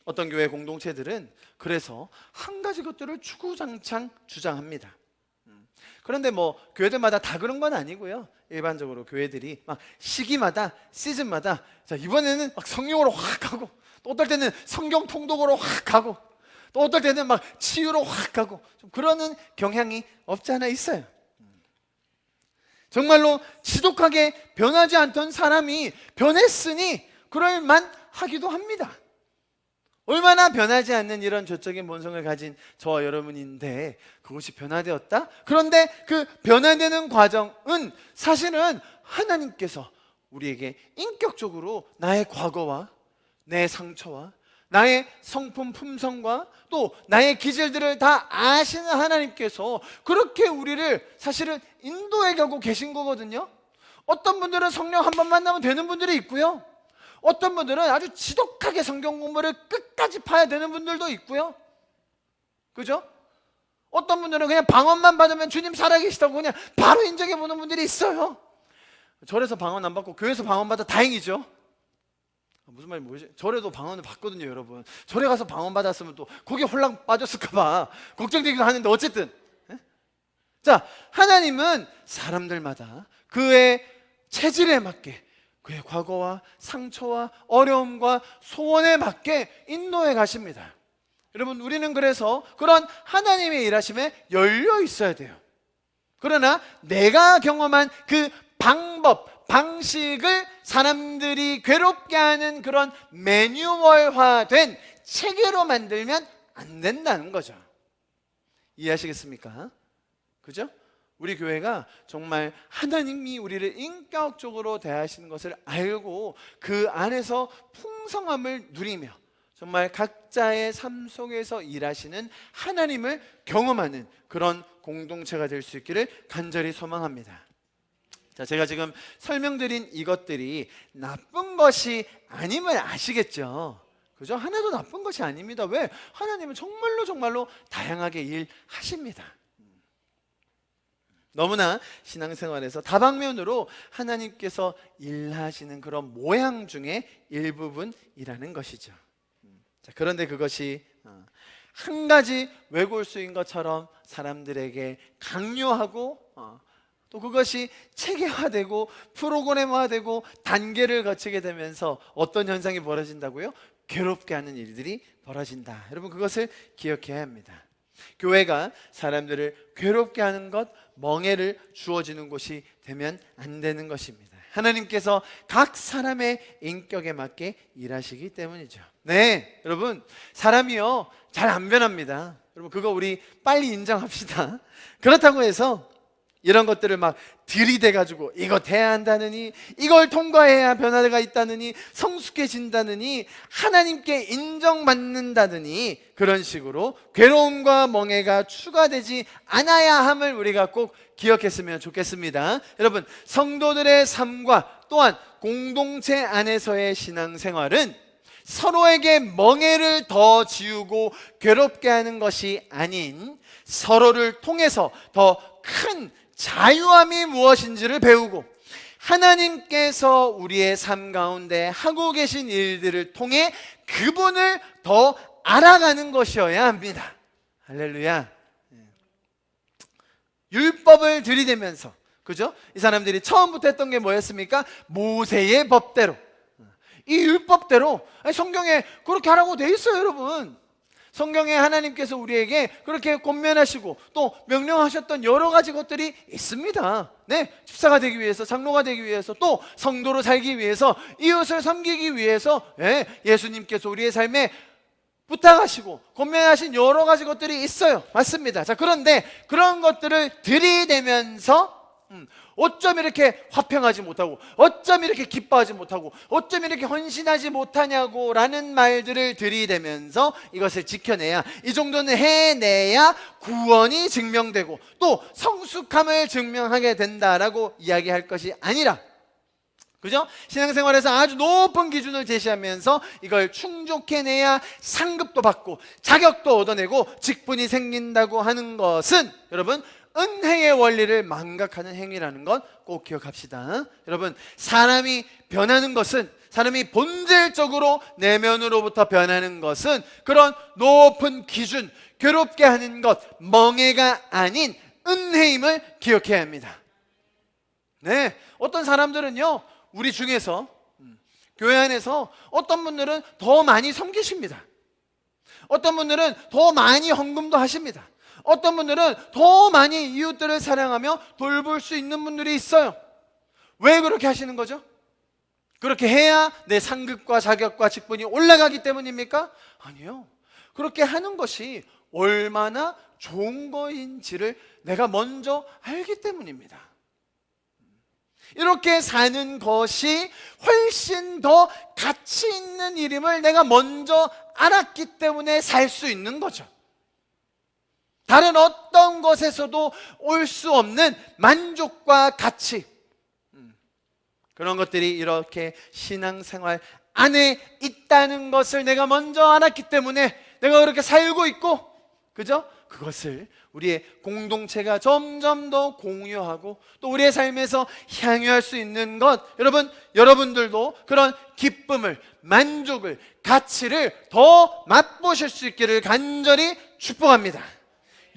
[SPEAKER 1] 어떤 교회 공동체들은 그래서 한 가지 것들을 주구장창 주장합니다. 그런데 뭐 교회들마다 다 그런 건 아니고요. 일반적으로 교회들이 막 시기마다, 시즌마다, 자, 이번에는 막 성령으로 확 가고, 또 어떨 때는 성경 통독으로 확 가고, 또 어떨 때는 막 치유로 확 가고, 좀 그러는 경향이 없지 않아 있어요. 정말로 지독하게 변하지 않던 사람이 변했으니 그럴만 하기도 합니다. 얼마나 변하지 않는 이런 조적인 본성을 가진 저와 여러분인데 그것이 변화되었다? 그런데 그 변화되는 과정은 사실은 하나님께서 우리에게 인격적으로 나의 과거와 내 상처와 나의 성품 품성과 또 나의 기질들을 다 아시는 하나님께서 그렇게 우리를 사실은 인도해 가고 계신 거거든요. 어떤 분들은 성령 한 번 만나면 되는 분들이 있고요, 어떤 분들은 아주 지독하게 성경 공부를 끝까지 파야 되는 분들도 있고요. 그죠? 어떤 분들은 그냥 방언만 받으면 주님 살아계시다고 그냥 바로 인정해 보는 분들이 있어요. 절에서 방언 안 받고 교회에서 방언 받아 다행이죠. 무슨 말인지 모르지? 절에도 방언을 받거든요, 여러분. 절에 가서 방언 받았으면 또 거기에 홀랑 빠졌을까봐 걱정되기도 하는데 어쨌든, 자, 하나님은 사람들마다 그의 체질에 맞게, 그의 과거와 상처와 어려움과 소원에 맞게 인도해 가십니다. 여러분, 우리는 그래서 그런 하나님의 일하심에 열려 있어야 돼요. 그러나 내가 경험한 그 방법, 방식을 사람들이 괴롭게 하는 그런 매뉴얼화된 체계로 만들면 안 된다는 거죠. 이해하시겠습니까? 그죠? 우리 교회가 정말 하나님이 우리를 인격적으로 대하시는 것을 알고 그 안에서 풍성함을 누리며 정말 각자의 삶 속에서 일하시는 하나님을 경험하는 그런 공동체가 될 수 있기를 간절히 소망합니다. 자, 제가 지금 설명드린 이것들이 나쁜 것이 아님을 아시겠죠? 그죠? 하나도 나쁜 것이 아닙니다. 왜? 하나님은 정말로 다양하게 일하십니다. 너무나 신앙생활에서 다방면으로 하나님께서 일하시는 그런 모양 중에 일부분이라는 것이죠. 자, 그런데 그것이 한 가지 외골수인 것처럼 사람들에게 강요하고 또 그것이 체계화되고 프로그램화되고 단계를 거치게 되면서 어떤 현상이 벌어진다고요? 괴롭게 하는 일들이 벌어진다. 여러분, 그것을 기억해야 합니다. 교회가 사람들을 괴롭게 하는 것, 멍해를 주어지는 곳이 되면 안 되는 것입니다. 하나님께서 각 사람의 인격에 맞게 일하시기 때문이죠. 네, 여러분, 사람이요 잘 안 변합니다. 여러분, 그거 우리 빨리 인정합시다. 그렇다고 해서 이런 것들을 막 들이대가지고 이거 돼야 한다느니, 이걸 통과해야 변화가 있다느니, 성숙해진다느니, 하나님께 인정받는다느니, 그런 식으로 괴로움과 멍해가 추가되지 않아야 함을 우리가 꼭 기억했으면 좋겠습니다. 여러분, 성도들의 삶과 또한 공동체 안에서의 신앙생활은 서로에게 멍해를 더 지우고 괴롭게 하는 것이 아닌 서로를 통해서 더 큰 자유함이 무엇인지를 배우고 하나님께서 우리의 삶 가운데 하고 계신 일들을 통해 그분을 더 알아가는 것이어야 합니다. 할렐루야. 율법을 들이대면서, 그죠? 이 사람들이 처음부터 했던 게 뭐였습니까? 모세의 법대로, 이 율법대로. 성경에 그렇게 하라고 돼 있어요, 여러분. 성경에 하나님께서 우리에게 그렇게 권면하시고 또 명령하셨던 여러 가지 것들이 있습니다. 네, 집사가 되기 위해서, 장로가 되기 위해서, 또 성도로 살기 위해서, 이웃을 섬기기 위해서, 예수님께서 우리의 삶에 부탁하시고 권면하신 여러 가지 것들이 있어요. 맞습니다. 자, 그런데 그런 것들을 들이대면서 어쩜 이렇게 화평하지 못하고, 어쩜 이렇게 기뻐하지 못하고, 어쩜 이렇게 헌신하지 못하냐고 라는 말들을 들이대면서 이것을 지켜내야, 이 정도는 해내야 구원이 증명되고 또 성숙함을 증명하게 된다라고 이야기할 것이 아니라, 그죠? 신앙생활에서 아주 높은 기준을 제시하면서 이걸 충족해내야 상급도 받고 자격도 얻어내고 직분이 생긴다고 하는 것은, 여러분, 은혜의 원리를 망각하는 행위라는 것 꼭 기억합시다. 여러분, 사람이 변하는 것은, 사람이 본질적으로 내면으로부터 변하는 것은 그런 높은 기준, 괴롭게 하는 것, 멍해가 아닌 은혜임을 기억해야 합니다. 네, 어떤 사람들은요, 우리 중에서, 교회 안에서 어떤 분들은 더 많이 섬기십니다. 어떤 분들은 더 많이 헌금도 하십니다. 어떤 분들은 더 많이 이웃들을 사랑하며 돌볼 수 있는 분들이 있어요. 왜 그렇게 하시는 거죠? 그렇게 해야 내 상급과 자격과 직분이 올라가기 때문입니까? 아니요. 그렇게 하는 것이 얼마나 좋은 거인지를 내가 먼저 알기 때문입니다. 이렇게 사는 것이 훨씬 더 가치 있는 일임을 내가 먼저 알았기 때문에 살 수 있는 거죠. 다른 어떤 것에서도 올 수 없는 만족과 가치, 그런 것들이 이렇게 신앙생활 안에 있다는 것을 내가 먼저 알았기 때문에 내가 그렇게 살고 있고, 그죠? 그것을 우리의 공동체가 점점 더 공유하고 또 우리의 삶에서 향유할 수 있는 것, 여러분들도 그런 기쁨을, 만족을, 가치를 더 맛보실 수 있기를 간절히 축복합니다.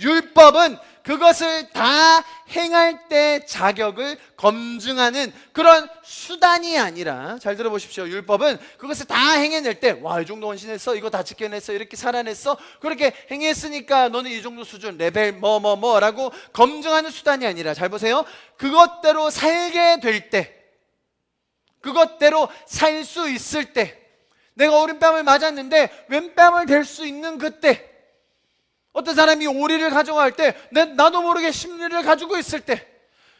[SPEAKER 1] 율법은 그것을 다 행할 때 자격을 검증하는 그런 수단이 아니라, 잘 들어보십시오. 율법은 그것을 다 행해낼 때, 와, 이 정도 헌신했어, 이거 다 지켜냈어, 이렇게 살아냈어, 그렇게 행했으니까 너는 이 정도 수준, 레벨 라고 검증하는 수단이 아니라, 잘 보세요, 그것대로 살게 될 때, 그것대로 살 수 있을 때, 내가 오른뺨을 맞았는데 왼뺨을 댈 수 있는 그때, 어떤 사람이 오리를 가져갈 때 나도 모르게 심리를 가지고 있을 때,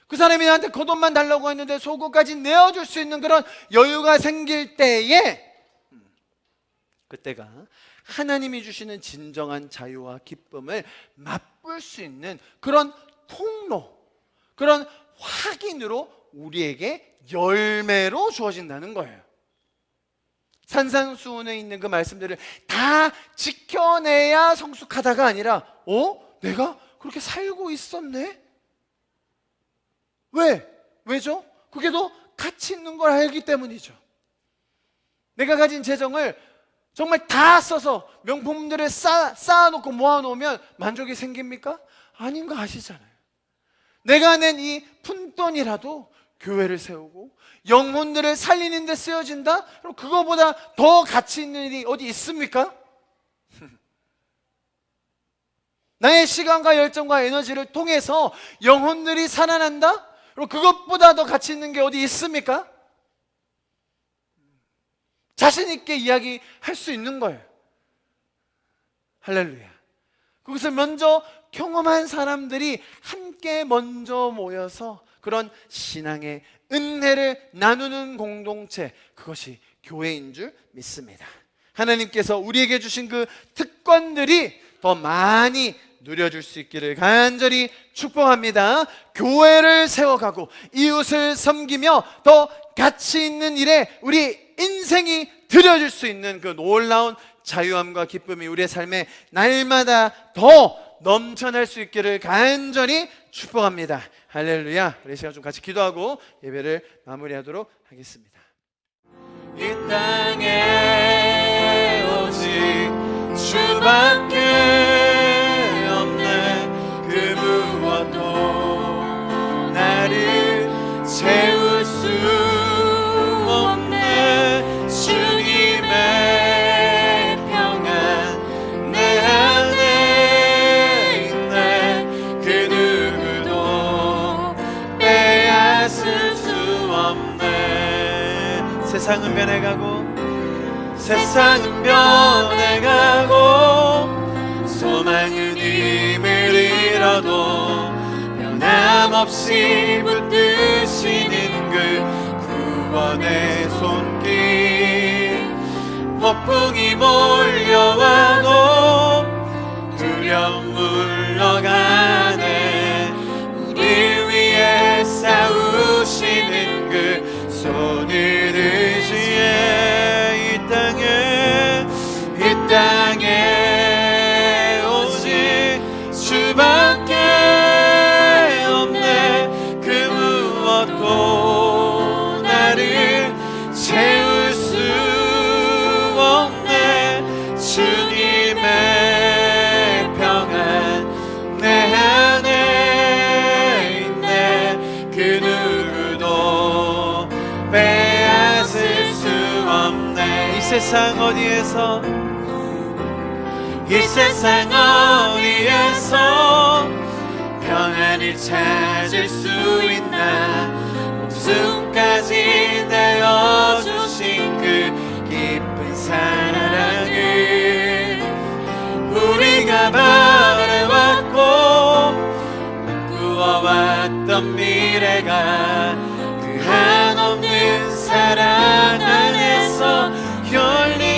[SPEAKER 1] 그 사람이 나한테 겉옷만 달라고 했는데 속옷까지 내어줄 수 있는 그런 여유가 생길 때에, 그때가 하나님이 주시는 진정한 자유와 기쁨을 맛볼 수 있는 그런 통로, 그런 확인으로 우리에게 열매로 주어진다는 거예요. 산상수훈에 있는 그 말씀들을 다 지켜내야 성숙하다가 아니라, 내가 그렇게 살고 있었네? 왜죠? 그게 더 가치 있는 걸 알기 때문이죠. 내가 가진 재정을 정말 다 써서 명품들을 쌓아놓고 모아놓으면 만족이 생깁니까? 아닌 거 아시잖아요. 내가 낸 이 푼돈이라도 교회를 세우고 영혼들을 살리는 데 쓰여진다? 그럼 그거보다 더 가치 있는 일이 어디 있습니까? 나의 시간과 열정과 에너지를 통해서 영혼들이 살아난다? 그럼 그것보다 더 가치 있는 게 어디 있습니까? 자신 있게 이야기할 수 있는 거예요. 할렐루야. 그것을 먼저 경험한 사람들이 함께 먼저 모여서 그런 신앙의 은혜를 나누는 공동체, 그것이 교회인 줄 믿습니다. 하나님께서 우리에게 주신 그 특권들이 더 많이 누려줄 수 있기를 간절히 축복합니다. 교회를 세워가고 이웃을 섬기며 더 가치 있는 일에 우리 인생이 들여질 수 있는 그 놀라운 자유함과 기쁨이 우리의 삶에 날마다 더 넘쳐날 수 있기를 간절히 축복합니다. 할렐루야. 우리 시간 좀 같이 기도하고 예배를 마무리하도록 하겠습니다. 이 땅에 오직 주밖에 없네. 그 무엇도 나를 채울 수 없네. 주님의 평안 내 안에 있네. 그 누구도 빼앗을 수 없네. 세상은 변해가고 세상은 변해가고 소망은 힘을 잃어도 변함없이 붙드시는 그 구원의 손길. 폭풍이 몰려와도 두려움 물러가네. 우리 위해 싸우시는 그 손을 의지해. 이 땅에 오직 주밖에 없네. 그 무엇도 나를 채울 수 없네. 주님의 평안 내 안에 있네. 그 누구도 빼앗을 수 없네. 이 세상 어디에서 평안을 찾을 수 있나. 목숨까지 내어주신 그 깊은 사랑을 우리가 바라왔고 꾸어왔던 미래가 그 한없는 사랑 안에서 열린